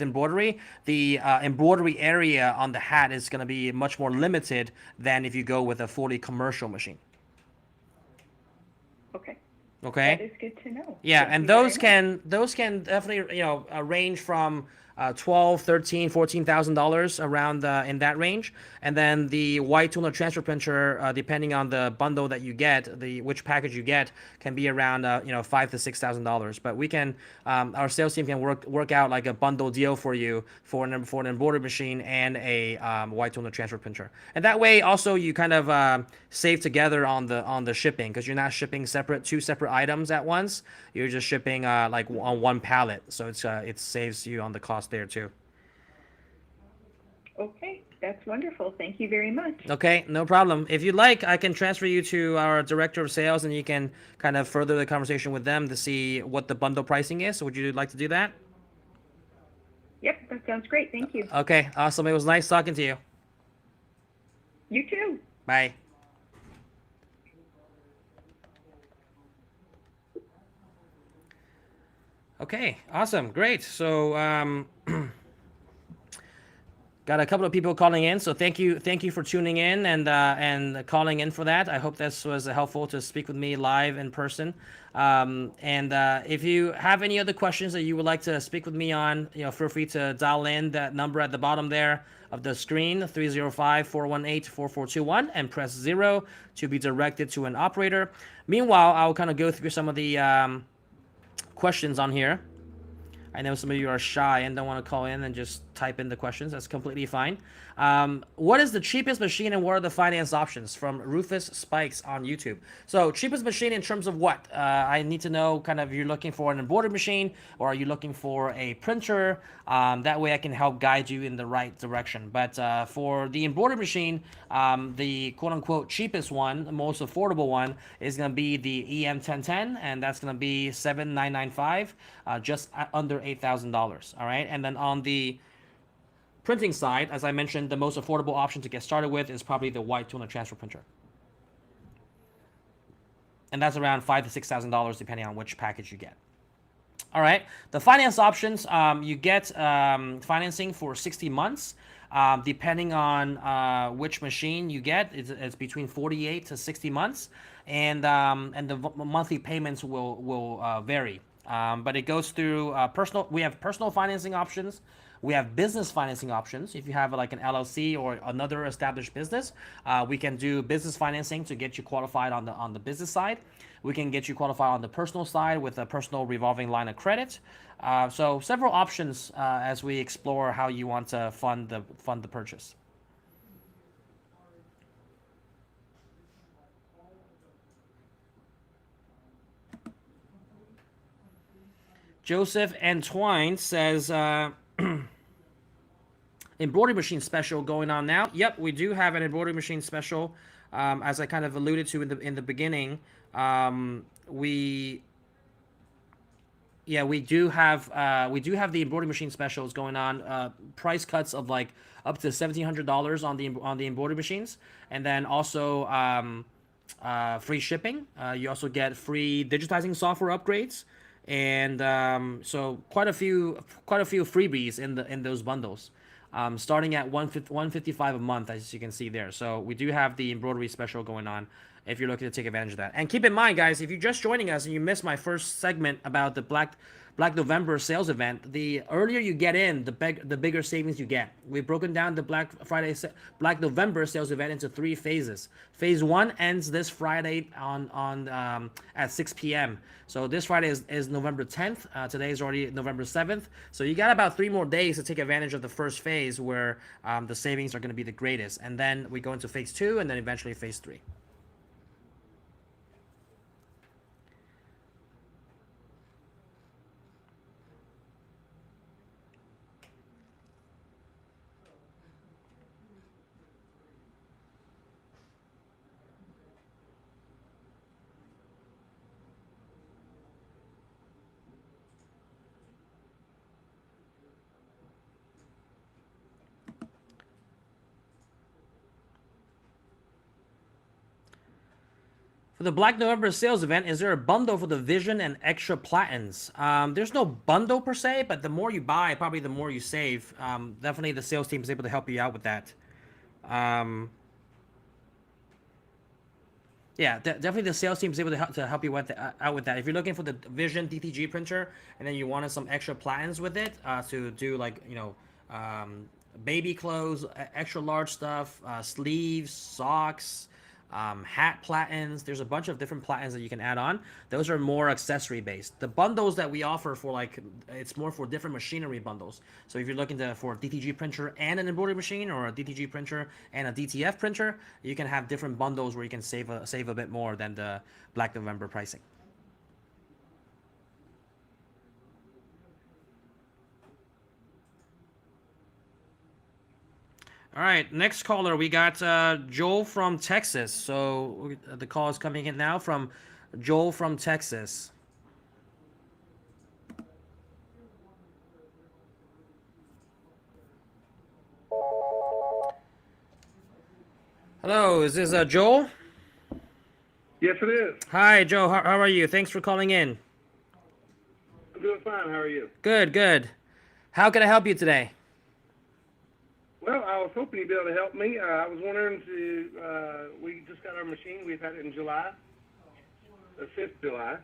embroidery, the embroidery area on the hat is going to be much more limited than if you go with a fully commercial machine. Okay. That Okay. is good to know. Yeah, Thank and you very those much. can definitely range from 12, 13, $14,000 around in that range. And then the white toner transfer printer, depending on the bundle that you get, the which package you get, can be around $5,000 to $6,000. But we can our sales team can work out like a bundle deal for you for an embroidery machine and a white toner transfer printer. And that way also you kind of save together on the shipping, because you're not shipping two separate items at once. You're just shipping like on one pallet, so it saves you on the cost there too. Okay, that's wonderful. Thank you very much. Okay, no problem. If you'd like, I can transfer you to our director of sales, and you can kind of further the conversation with them to see what the bundle pricing is. Would you like to do that? Yep, that sounds great. Thank you. Okay, awesome. It was nice talking to you. You too. Bye. Okay, awesome, great. So got a couple of people calling in, so thank you for tuning in and calling in for that. I hope this was helpful to speak with me live in person. And if you have any other questions that you would like to speak with me on, feel free to dial in that number at the bottom there of the screen, 305-418-4421, and press 0 to be directed to an operator. Meanwhile, I'll kind of go through some of the questions on here. I know some of you are shy and don't want to call in and just type in the questions. That's completely fine. What is the cheapest machine and what are the finance options? From Rufus Spikes on YouTube. So cheapest machine in terms of what? I need to know kind of, you're looking for an embroidery machine or are you looking for a printer? That way I can help guide you in the right direction. But for the embroidery machine, the quote-unquote cheapest one, the most affordable one, is going to be the EM1010, and that's going to be $7,995, just under $8,000. All right, and then on the printing side, as I mentioned, the most affordable option to get started with is probably the white toner transfer printer, and that's around $5,000 to $6,000 depending on which package you get. All right, the finance options, you get financing for 60 months. Depending on which machine you get, it's between 48 to 60 months, and the monthly payments will vary. But it goes through personal. We have personal financing options. We have business financing options. If you have like an LLC or another established business, we can do business financing to get you qualified on the business side. We can get you qualified on the personal side with a personal revolving line of credit. So several options as we explore how you want to fund the purchase. Joseph Antwine says, embroidery machine special going on now. Yep, we do have an embroidery machine special. As I kind of alluded to in the beginning, we do have the embroidery machine specials going on. Price cuts of like up to $1,700 on the embroidery machines, and then also free shipping. You also get free digitizing software upgrades, and so quite a few freebies in those bundles. Starting at $155 a month, as you can see there. So we do have the embroidery special going on if you're looking to take advantage of that. And keep in mind, guys, if you're just joining us and you missed my first segment about the Black November sales event, the earlier you get in, the bigger savings you get. We've broken down the Black November sales event into 3 phases. Phase 1 ends this Friday on at 6 p.m. So this Friday is November 10th. Today is already November 7th. So you got about 3 more days to take advantage of the first phase where the savings are going to be the greatest. And then we go into phase 2 and then eventually phase 3. For the Black November sales event, is there a bundle for the Vision and extra platins? There's no bundle per se, but the more you buy, probably the more you save. Definitely the sales team is able to help you out with that. Yeah, definitely the sales team is able to help you with out with that. If you're looking for the Vision DTG printer and then you wanted some extra platins with it to do like, baby clothes, extra large stuff, sleeves, socks, hat platins. There's a bunch of different platins that you can add on. Those are more accessory based. The bundles that we offer for it's more for different machinery bundles. So if you're looking for a DTG printer and an embroidery machine, or a DTG printer and a DTF printer, you can have different bundles where you can save a bit more than the Black November pricing. All right, next caller, we got Joel from Texas. So the call is coming in now from Joel from Texas. Hello, is this Joel? Yes, it is. Hi, Joe. How are you? Thanks for calling in. I'm doing fine. How are you? Good, good. How can I help you today? Well, I was hoping you'd be able to help me. I was wondering we just got our machine. We've had it in July, the 5th July.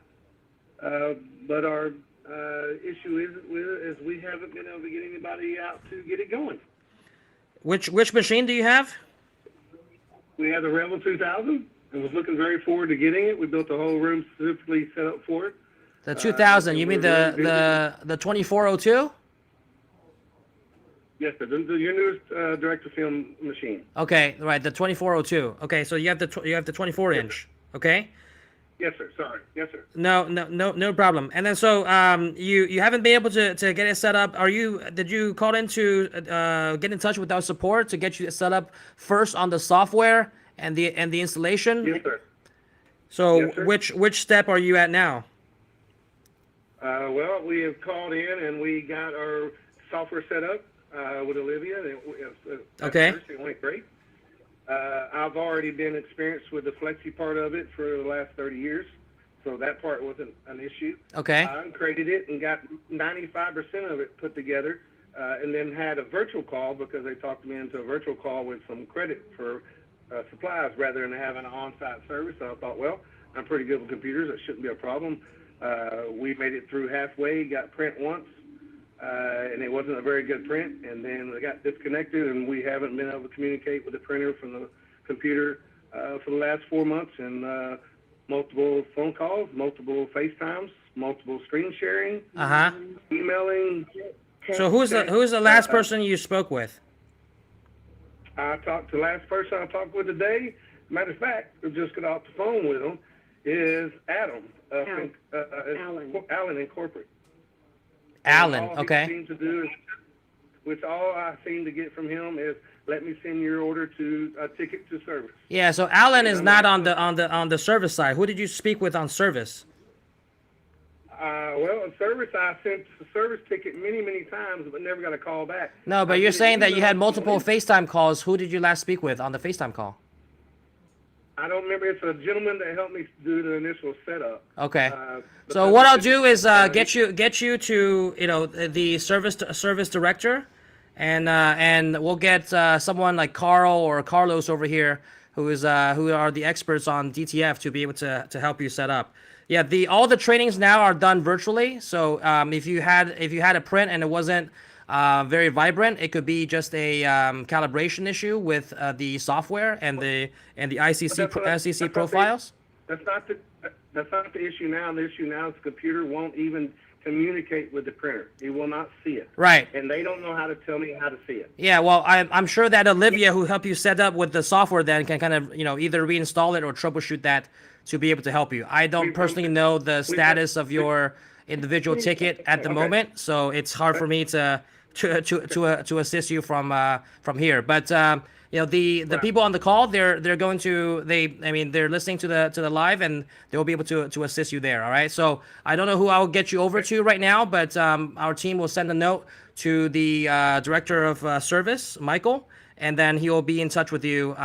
But our issue is we haven't been able to get anybody out to get it going. Which machine do you have? We have the Rebel 2000 and was looking very forward to getting it. We built the whole room specifically set up for it. The 2000. You mean the 2402? Yes, sir. Your newest direct to film machine. Okay, right. The 2402. Okay, so you have the 24 inch. Okay. Yes, sir. Sorry. Yes, sir. No problem. And then so you haven't been able to get it set up. Did you call in to get in touch with our support to get you set up first on the software and the installation? Yes, sir. So yes, sir. which step are you at now? Well, we have called in and we got our software set up with Olivia. Okay. It went great. I've already been experienced with the Flexi part of it for the last 30 years, so that part wasn't an issue. Okay. I created it and got 95% of it put together, and then had a virtual call because they talked me into a virtual call with some credit for supplies rather than having an on-site service. So I thought, well, I'm pretty good with computers. That shouldn't be a problem. We made it through halfway, got print once, and it wasn't a very good print, and then it got disconnected, and we haven't been able to communicate with the printer from the computer for the last 4 months, and multiple phone calls, multiple FaceTimes, multiple screen sharing, emailing. So who's the last person you spoke with? The last person I talked with today, matter of fact, I just got off the phone with him, is Adam. Alan in corporate. Alan, okay. All I seem to get from him is, let me send your order to a ticket to service. Yeah, so Alan is not on the service side. Who did you speak with on service? Well, on service, I sent the service ticket many times, but never got a call back. No, but you're saying that you had multiple FaceTime calls. Who did you last speak with on the FaceTime call? I don't remember. It's a gentleman that helped me do the initial setup. Okay. So what I'll do is get you to the service director, and we'll get someone like Carl or Carlos over here who are the experts on DTF to be able to help you set up. Yeah, the all the trainings now are done virtually. So if you had a print and it wasn't very vibrant, it could be just a calibration issue with the software and the But ICC SEC profiles. that's not the that's not the issue now. The issue now is the computer won't even communicate with the printer. It will not see it. Right. And they don't know how to tell me how to see it. Yeah, well, I'm sure that Olivia, who helped you set up with the software, then can kind of either reinstall it or troubleshoot that to be able to help you. I don't We've personally know the we've had, status of your individual ticket at the okay. moment, so it's hard for me to assist you from here. But the Right. people on the call, they're going to they're listening to the live, and they'll be able to assist you there. All right. So I don't know who I'll get you over to right now, but our team will send a note to the director of service, Michael, and then he will be in touch with you.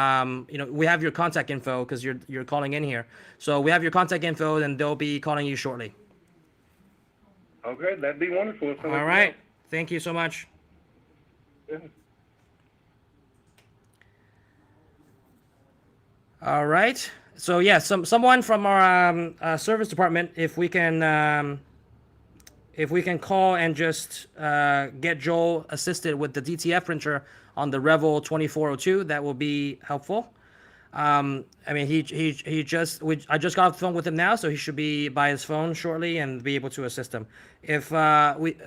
We have your contact info because you're calling in here, so we have your contact info, and they'll be calling you shortly. Okay, that'd be wonderful. If All right. Thank you so much. Yeah. All right. So yeah, someone from our service department, if we can call and just get Joel assisted with the DTF printer on the Revel 2402, that will be helpful. I mean, I just got off the phone with him now, so he should be by his phone shortly and be able to assist him. If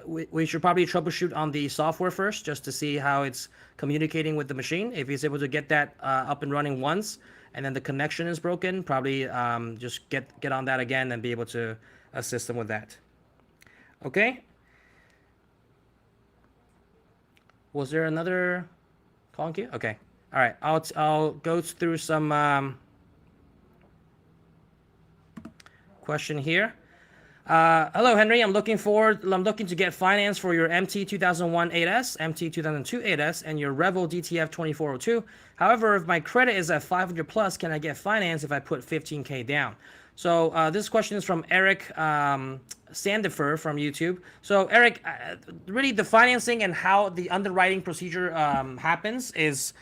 we should probably troubleshoot on the software first, just to see how it's communicating with the machine. If he's able to get that up and running once, and then the connection is broken, probably just get on that again and be able to assist him with that. Okay. Was there another call queue? Okay. All right. I'll go through some question here. Hello, Henry. I'm looking to get finance for your MT 2001 8S, MT 2002 8S, and your Revel DTF 2402. However, if my credit is at 500 plus, can I get finance if I put 15K down? So this question is from Eric Sandifer from YouTube. So Eric, really the financing and how the underwriting procedure happens is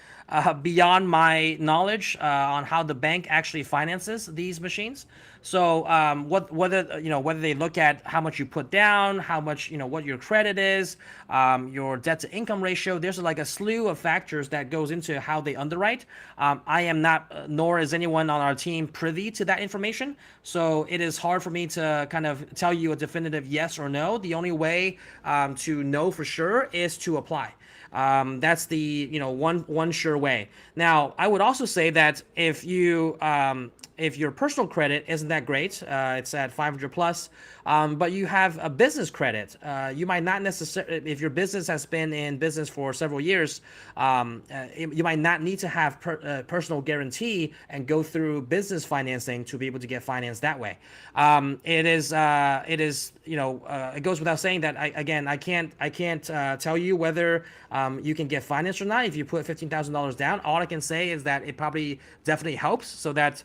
beyond my knowledge on how the bank actually finances these machines. So whether they look at how much you put down, how much what your credit is, your debt to income ratio. There's like a slew of factors that goes into how they underwrite. I am not, nor is anyone on our team privy to that information. So it is hard for me to kind of tell you a definitive yes or no. The only way to know for sure is to apply. That's the one sure way. Now, I would also say that if your personal credit isn't that great, it's at 500 plus, but you have a business credit, you might not necessarily, if your business has been in business for several years, you might not need to have personal guarantee and go through business financing to be able to get financed that way. It goes without saying that I can't tell you whether you can get financed or not if you put $15,000 down. All I can say is that it probably definitely helps, so that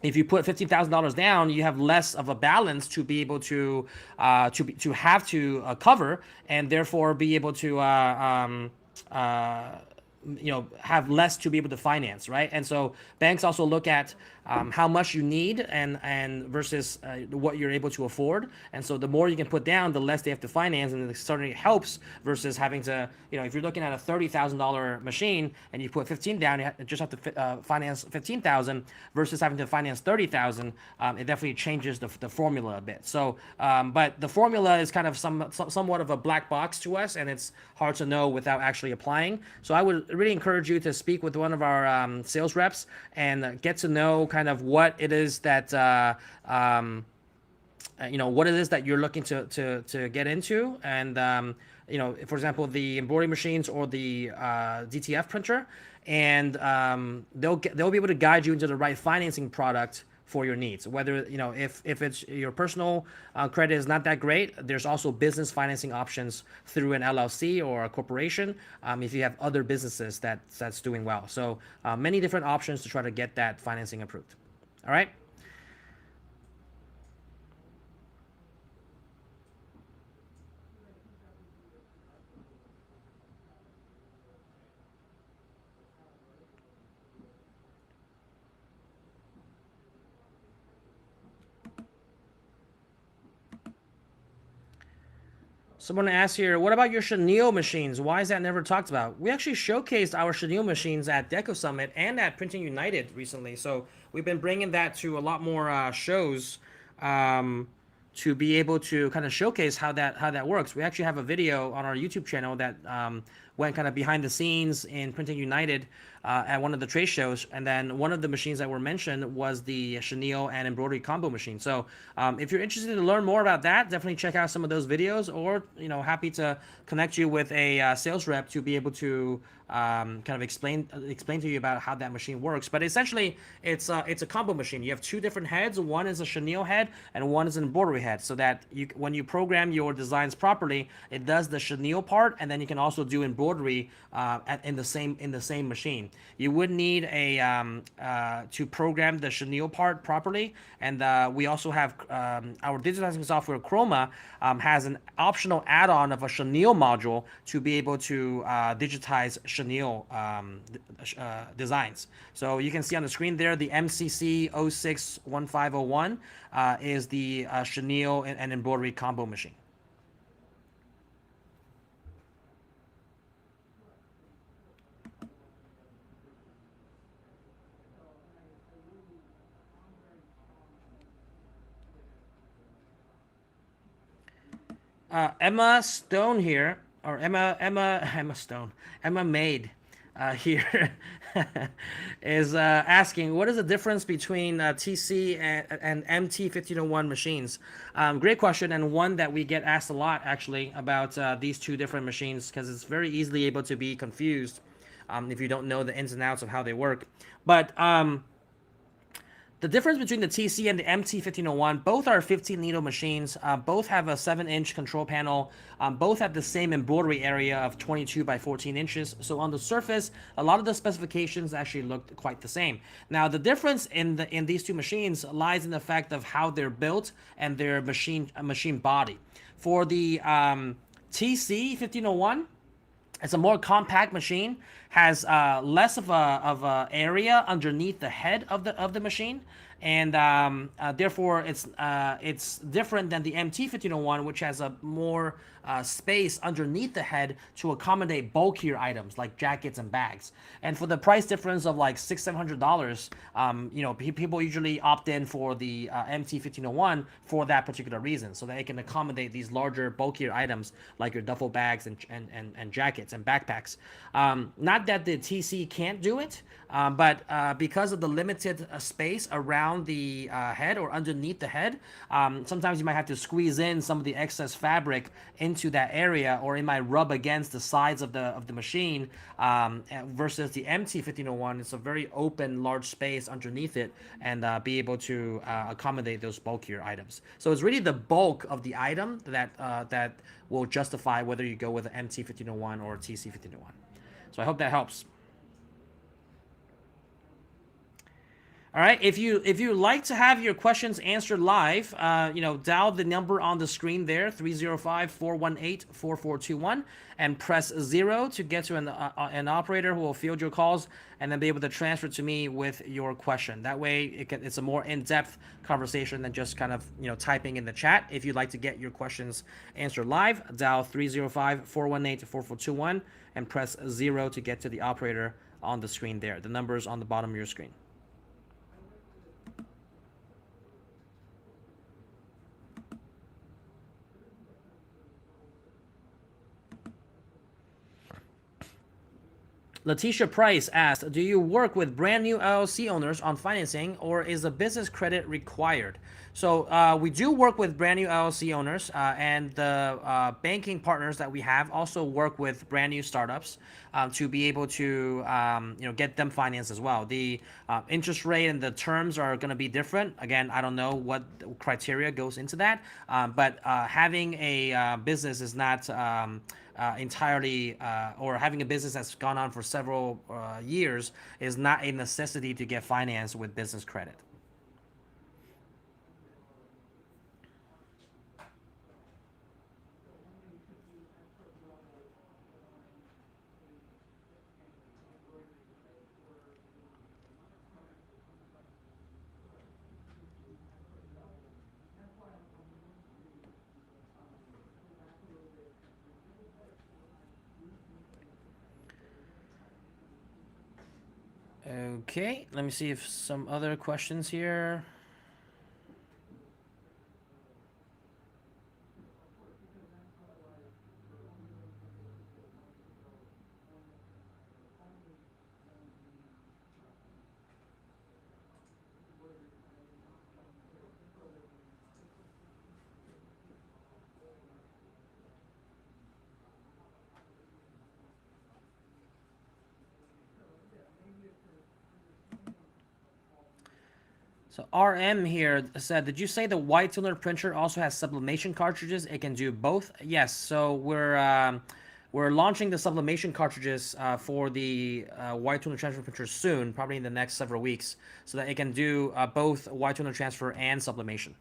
if you put $15,000 down, you have less of a balance to be able to have to cover, and therefore be able to have less to be able to finance, right? And so banks also look at how much you need and versus what you're able to afford. And so the more you can put down, the less they have to finance, and it certainly helps versus having to, if you're looking at a $30,000 machine and you put 15 down, you just have to finance 15,000 versus having to finance 30,000. It definitely changes the formula a bit. So, but the formula is kind of somewhat of a black box to us, and it's hard to know without actually applying. So I would really encourage you to speak with one of our sales reps and get to know kind of what it is that what it is that you're looking to get into, and for example, the embroidery machines or the DTF printer, and they'll be able to guide you into the right financing product for your needs. Whether if it's your personal credit is not that great, there's also business financing options through an LLC or a corporation if you have other businesses that's doing well. So many different options to try to get that financing approved. All right. Someone asked here, what about your chenille machines? Why is that never talked about? We actually showcased our chenille machines at Deco Summit and at Printing United recently. So we've been bringing that to a lot more shows um, to be able to kind of showcase how that works. We actually have a video on our YouTube channel that went kind of behind the scenes in Printing United at one of the trade shows, and then one of the machines that were mentioned was the chenille and embroidery combo machine. So if you're interested to learn more about that, definitely check out some of those videos, or happy to connect you with a sales rep to be able to kind of explain to you about how that machine works. But essentially, it's a combo machine. You have two different heads. One is a chenille head, and one is an embroidery head. So that when you program your designs properly, it does the chenille part, and then you can also do embroidery in the same machine. You would need to program the chenille part properly, and we also have our digitizing software Ricoma has an optional add-on of a chenille module to be able to digitize chenille designs. So you can see on the screen there the MCC 061501 is the chenille and embroidery combo machine. Emma Stone here, or Emma Stone, Emma Maid here is asking, what is the difference between TC and MT 1501 machines? Great question, and one that we get asked a lot actually about these two different machines, because it's very easily able to be confused if you don't know the ins and outs of how they work. But the difference between the TC and the MT 1501, both are 15 needle machines. Both have a 7-inch control panel. Both have the same embroidery area of 22 by 14 inches. So on the surface, a lot of the specifications actually look quite the same. Now, the difference in these two machines lies in the fact of how they're built and their machine body. For the TC 1501, it's a more compact machine, has less of a area underneath the head of the machine, and therefore it's different than the MT 1501, which has a more space underneath the head to accommodate bulkier items like jackets and bags. And for the price difference of like $600-700, people usually opt in for the MT 1501 for that particular reason, so that it can accommodate these larger, bulkier items like your duffel bags and jackets and backpacks. Not that the TC can't do it, but because of the limited space around the head or underneath the head, sometimes you might have to squeeze in some of the excess fabric into that area, or it might rub against the sides of the machine. Versus the MT 1501, it's a very open, large space underneath it, and be able to accommodate those bulkier items. So it's really the bulk of the item that will justify whether you go with an MT 1501 or a TC 1501. So I hope that helps. All right, if you like to have your questions answered live, dial the number on the screen there, 305-418-4421, and press 0 to get to an operator who will field your calls and then be able to transfer to me with your question. That way, it's a more in-depth conversation than just kind of typing in the chat. If you'd like to get your questions answered live, dial 305-418-4421 and press 0 to get to the operator on the screen there. The number is on the bottom of your screen. Letitia Price asked, do you work with brand new LLC owners on financing, or is a business credit required? So we do work with brand new LLC owners, and the banking partners that we have also work with brand new startups to be able to get them financed as well. The interest rate and the terms are going to be different. Again, I don't know what criteria goes into that, but having a business is not entirely, or having a business that's gone on for several years is not a necessity to get financed with business credit. Okay, let me see if some other questions here. So RM here said, did you say the white toner printer also has sublimation cartridges? It can do both. Yes. So we're launching the sublimation cartridges for the white toner transfer printer soon, probably in the next several weeks, so that it can do both white toner transfer and sublimation.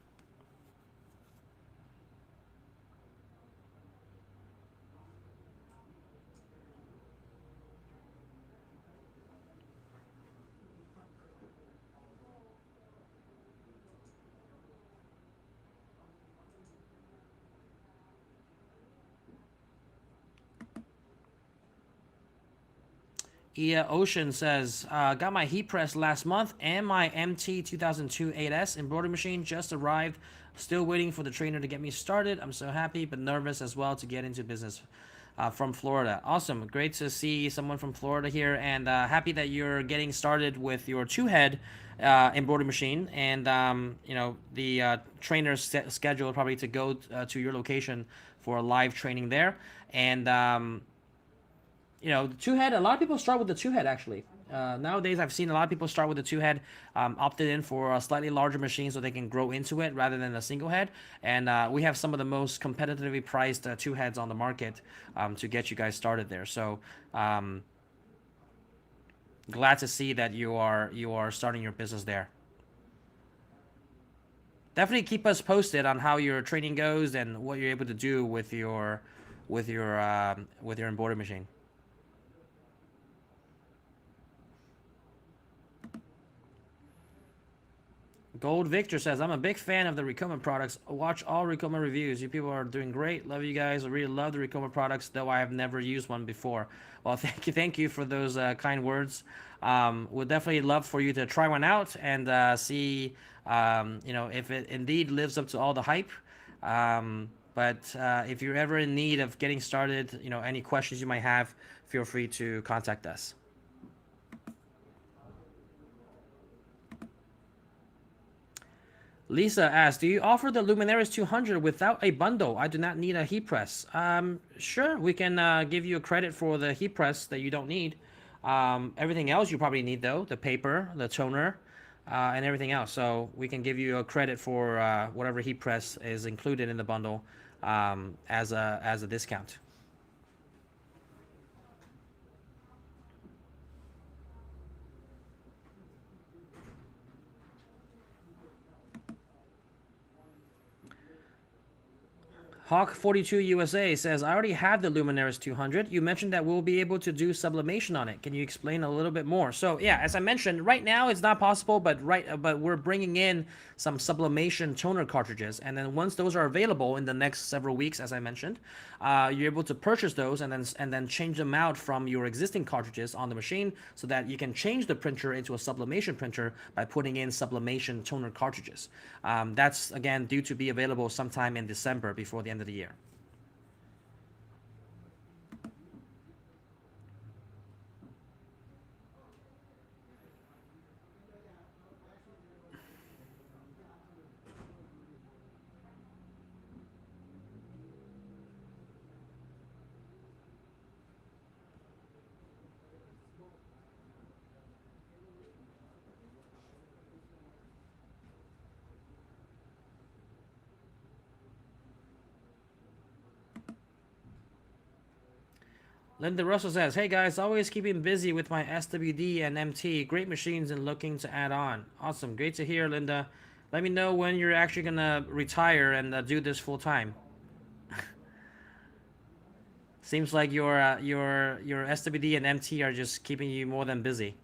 Ocean says, got my heat press last month and my MT 2002 8S embroidery machine just arrived. Still waiting for the trainer to get me started. I'm so happy but nervous as well to get into business from Florida. Awesome. Great to see someone from Florida here, and happy that you're getting started with your two-head embroidery machine. And, the trainer's scheduled probably to go to your location for a live training there. And, the two head, a lot of people start with the two head actually. Nowadays, I've seen a lot of people start with the two head, opted in for a slightly larger machine so they can grow into it rather than a single head. And we have some of the most competitively priced two heads on the market to get you guys started there. So glad to see that you are starting your business there. Definitely keep us posted on how your training goes and what you're able to do with your embroidery machine. Gold Victor says, I'm a big fan of the Ricoma products. Watch all Ricoma reviews. You people are doing great. Love you guys. I really love the Ricoma products, though I have never used one before. Well, thank you for those kind words. Would definitely love for you to try one out and see, if it indeed lives up to all the hype. But if you're ever in need of getting started, any questions you might have, feel free to contact us. Lisa asks, do you offer the Luminaris 200 without a bundle? I do not need a heat press. Sure, we can give you a credit for the heat press that you don't need. Everything else you probably need, though, the paper, the toner, and everything else. So we can give you a credit for whatever heat press is included in the bundle as a discount. Hawk42 USA says, I already have the Luminaris 200. You mentioned that we'll be able to do sublimation on it. Can you explain a little bit more? So yeah, as I mentioned, right now it's not possible, but we're bringing in some sublimation toner cartridges. And then once those are available in the next several weeks, as I mentioned, you're able to purchase those and then change them out from your existing cartridges on the machine so that you can change the printer into a sublimation printer by putting in sublimation toner cartridges. That's, again, due to be available sometime in December before the end of the year. Linda Russell says, hey guys, always keeping busy with my SWD and MT. Great machines and looking to add on. Awesome. Great to hear, Linda. Let me know when you're actually going to retire and do this full time. Seems like your SWD and MT are just keeping you more than busy.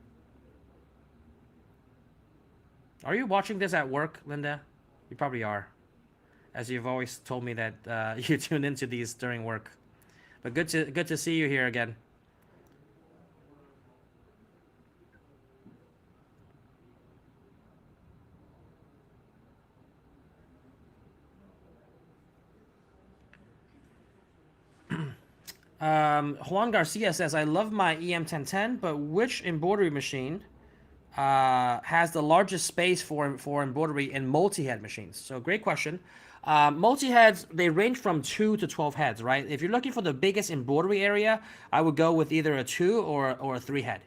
Are you watching this at work, Linda? You probably are, as you've always told me that you tune into these during work. But good to see you here again. Juan Garcia says, I love my EM1010, but which embroidery machine has the largest space for embroidery in multi-head machines? So great question. Multi-heads, they range from 2 to 12 heads, right? If you're looking for the biggest embroidery area, I would go with either a 2 or a 3 head.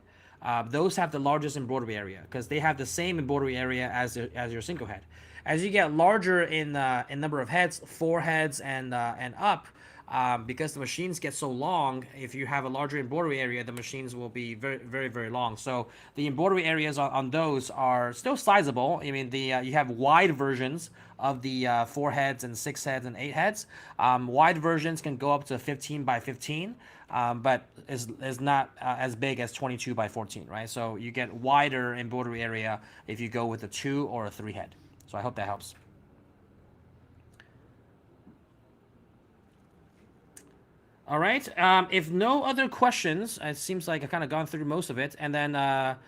Those have the largest embroidery area because they have the same embroidery area as your single head. As you get larger in number of heads, 4 heads and up, because the machines get so long, if you have a larger embroidery area, the machines will be very, very, very long. So the embroidery areas on those are still sizable. I mean, you have wide versions of the 4 heads and 6 heads and 8 heads. Wide versions can go up to 15 by 15, but is not as big as 22 by 14, right? So you get wider embroidery area if you go with a 2 or a 3 head. So I hope that helps. All right. If no other questions, it seems like I've kind of gone through most of it, and then I'll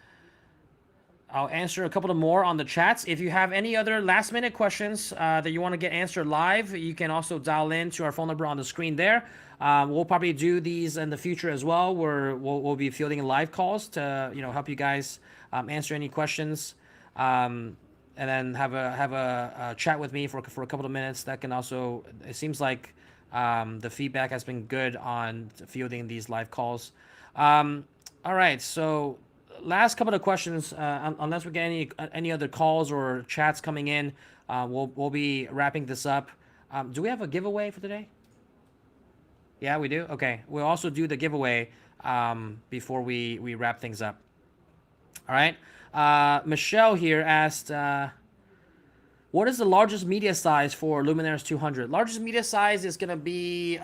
answer a couple of more on the chats. If you have any other last-minute questions that you want to get answered live, you can also dial in to our phone number on the screen there. We'll probably do these in the future as well, where we'll be fielding live calls to help you guys answer any questions, and then have a chat with me for a couple of minutes. That can also, it seems like the feedback has been good on fielding these live calls. All right, so last couple of questions, unless we get any other calls or chats coming in, we'll be wrapping this up. Do we have a giveaway for today? Yeah, we do. Okay, we'll also do the giveaway before we wrap things up. All right. Michelle here asked, what is the largest media size for Luminaires 200? Largest media size is going to be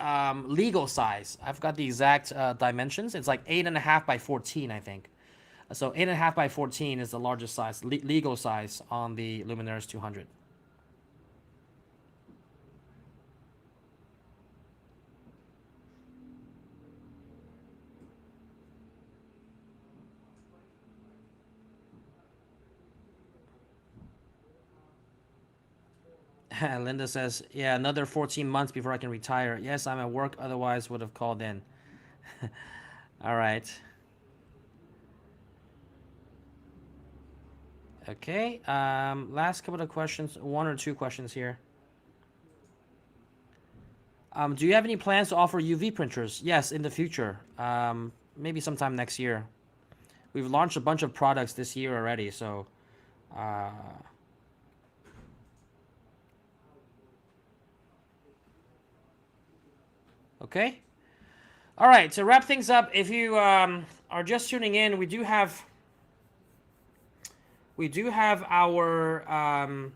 legal size. I've got the exact dimensions. It's like 8.5 by 14, I think. So 8.5 by 14 is the largest size, legal size on the Luminaires 200. Linda says, yeah, another 14 months before I can retire. Yes, I'm at work, otherwise would have called in. All right. Okay, last couple of questions, 1 or 2 questions here. Do you have any plans to offer UV printers? Yes, in the future. Maybe sometime next year. We've launched a bunch of products this year already, so... Okay. All right, to wrap things up, if you are just tuning in, we do have our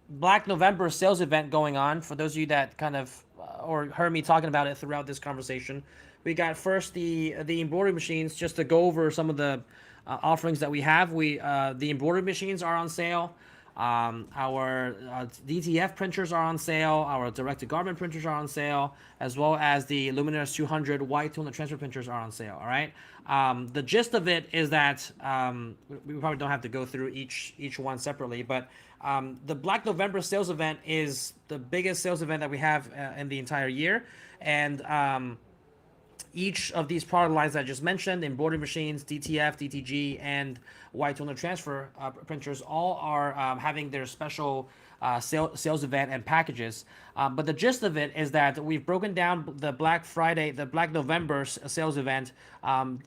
Black November sales event going on. For those of you that kind of or heard me talking about it throughout this conversation, we got first the embroidery machines. Just to go over some of the offerings that we have. The embroidery machines are on sale. Our DTF printers are on sale. Our direct-to-garment printers are on sale, as well as the Luminaires 200 white toner transfer printers are on sale. All right. The gist of it is that we probably don't have to go through each one separately, but the Black November sales event is the biggest sales event that we have in the entire year, and each of these product lines that I just mentioned, embroidery machines, DTF, DTG, and white toner transfer printers, all are having their special sales event and packages. But the gist of it is that we've broken down the Black November sales event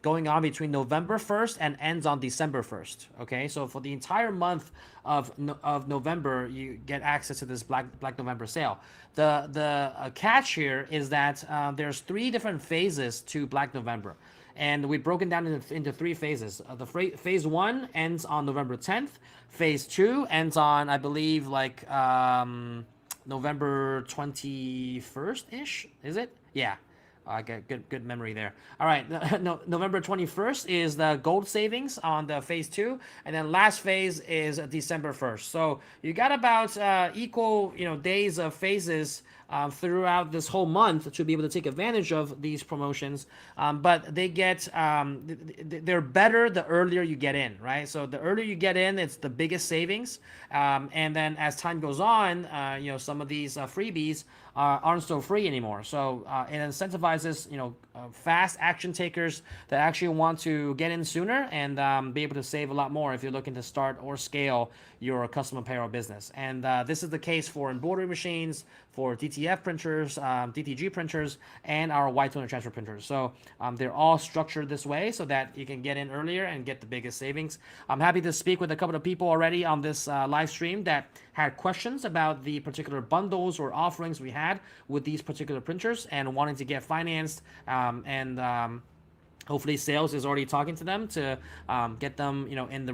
going on between November 1st and ends on December 1st. Okay, so for the entire month of November, you get access to this Black November sale. The catch here is that there's 3 different phases to Black November, and we've broken down into 3 phases. Phase 1 ends on November 10th. Phase 2 ends on, I believe, like November 21st-ish. Is it? Yeah. I got good memory there. All right, November 21st is the gold savings on the phase 2, and then last phase is December 1st. So you got about equal days of phases throughout this whole month to be able to take advantage of these promotions. But they get they're better the earlier you get in, right? So the earlier you get in, it's the biggest savings. And then as time goes on, some of these freebies aren't so free anymore. So it incentivizes fast action takers that actually want to get in sooner and be able to save a lot more if you're looking to start or scale your custom apparel business. And this is the case for embroidery machines, for DTF printers, DTG printers, and our white toner transfer printers. So they're all structured this way so that you can get in earlier and get the biggest savings. I'm happy to speak with a couple of people already on this live stream that had questions about the particular bundles or offerings we had with these particular printers and wanting to get financed and hopefully sales is already talking to them to get them in the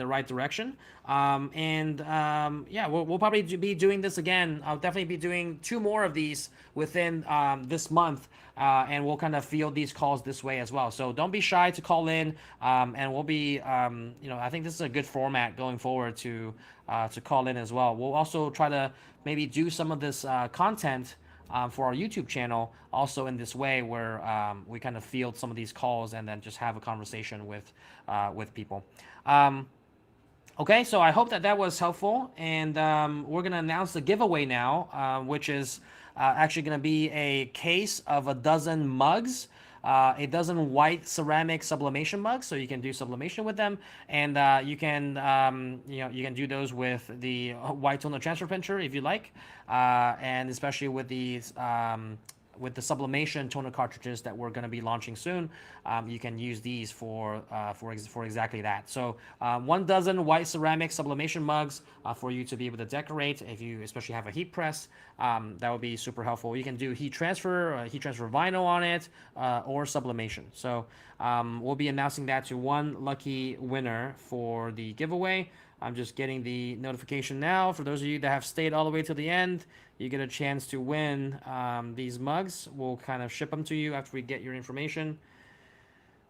right direction. Yeah, we'll probably be doing this again. I'll definitely be doing 2 more of these within this month, and we'll kind of field these calls this way as well. So don't be shy to call in, and we'll be I think this is a good format going forward to call in as well. We'll also try to maybe do some of this content for our YouTube channel also in this way where we kind of field some of these calls and then just have a conversation with people. Okay, so I hope that was helpful, and we're going to announce the giveaway now, which is actually going to be a case of a dozen mugs. A dozen white ceramic sublimation mugs, so you can do sublimation with them, and you can you can do those with the white toner transfer printer if you like, and especially with these with the sublimation toner cartridges that we're going to be launching soon. You can use these for exactly that. So 1 dozen white ceramic sublimation mugs for you to be able to decorate. If you especially have a heat press, that would be super helpful. You can do heat transfer vinyl on it, or sublimation. So we'll be announcing that to 1 lucky winner for the giveaway. I'm just getting the notification now. For those of you that have stayed all the way to the end, you get a chance to win these mugs. We'll kind of ship them to you after we get your information.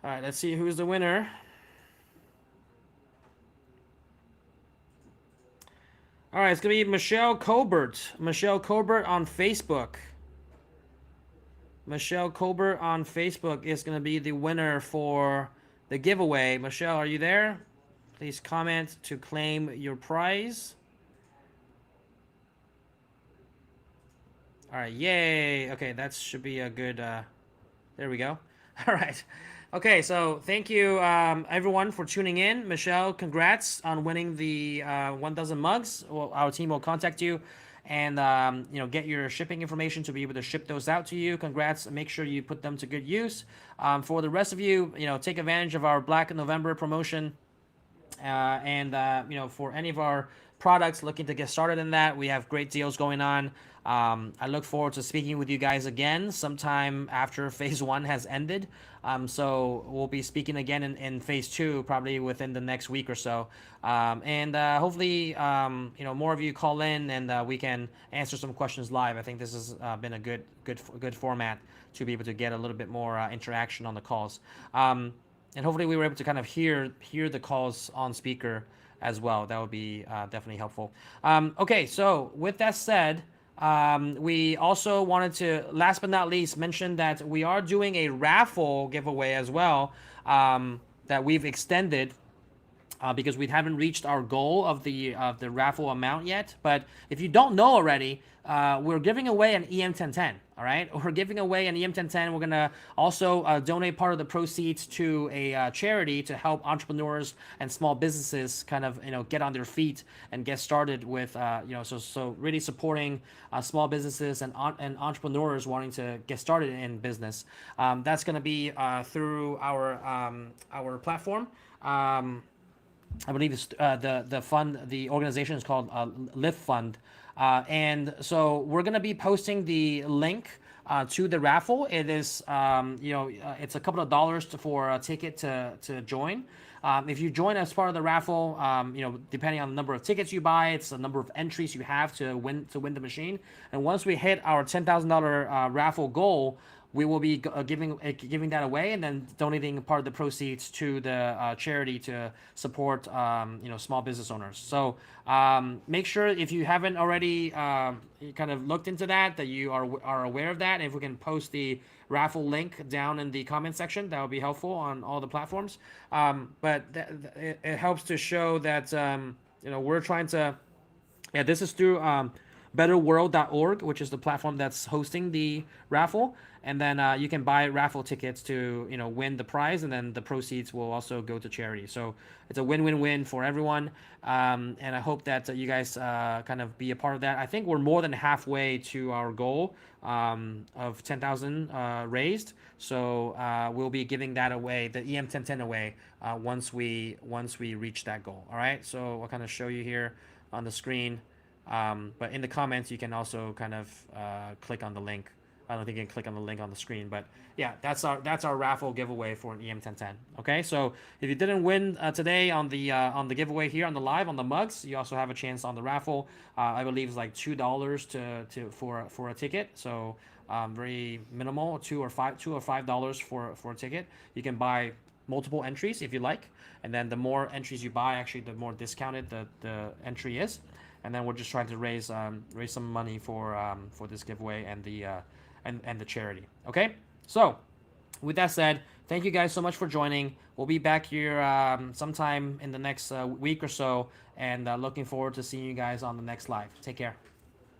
All right, let's see who's the winner. All right, it's going to be Michelle Colbert. Michelle Colbert on Facebook. Michelle Colbert on Facebook is going to be the winner for the giveaway. Michelle, are you there? Please comment to claim your prize. All right, yay. Okay, that should be a good, there we go. All right. Okay, so thank you, everyone, for tuning in. Michelle, congrats on winning the 1 dozen mugs. Well, our team will contact you and get your shipping information to be able to ship those out to you. Congrats. Make sure you put them to good use. For the rest of you, take advantage of our Black November promotion. For any of our products looking to get started in that, we have great deals going on. I look forward to speaking with you guys again sometime after phase 1 has ended. So we'll be speaking again in phase 2 probably within the next week or so. Hopefully, more of you call in and we can answer some questions live. I think this has been a good format to be able to get a little bit more interaction on the calls. And hopefully we were able to kind of hear the calls on speaker as well. That would be definitely helpful. Okay, so with that said, we also wanted to, last but not least, mention that we are doing a raffle giveaway as well that we've extended because we haven't reached our goal of the raffle amount yet. But if you don't know already, we're giving away an EM1010. All right, we're giving away an EM1010. We're gonna also donate part of the proceeds to a charity to help entrepreneurs and small businesses kind of get on their feet and get started with so really supporting small businesses and entrepreneurs wanting to get started in business. That's gonna be through our platform. I believe it's, the fund, the organization is called Lift Fund. And so we're going to be posting the link to the raffle. It is, it's a couple of dollars for a ticket to join. If you join as part of the raffle, depending on the number of tickets you buy, it's the number of entries you have to win the machine. And once we hit our $10,000 raffle goal, we will be giving that away and then donating part of the proceeds to the charity to support small business owners. So make sure if you haven't already kind of looked into that you are aware of that. And if we can post the raffle link down in the comment section, that would be helpful on all the platforms. But it helps to show that we're trying to. Yeah, this is through betterworld.org, which is the platform that's hosting the raffle. And then you can buy raffle tickets to win the prize, and then the proceeds will also go to charity. So it's a win-win-win for everyone. And I hope that you guys kind of be a part of that. I think we're more than halfway to our goal of 10,000 raised. So we'll be giving that away, the EM1010 away, once we reach that goal. All right. So I'll kind of show you here on the screen. But in the comments, you can also kind of click on the link. I don't think you can click on the link on the screen, but yeah, that's our raffle giveaway for an EM1010. Okay, so if you didn't win today on the giveaway here on the live on the mugs, you also have a chance on the raffle. I believe it's like $2 for a ticket, so very minimal, $2 or $5 for a ticket. You can buy multiple entries if you like, and then the more entries you buy, actually, the more discounted the entry is. And then we're just trying to raise some money for this giveaway and the charity. Okay, so with that said, thank you guys so much for joining. We'll be back here sometime in the next week or so, and looking forward to seeing you guys on the next live. Take care.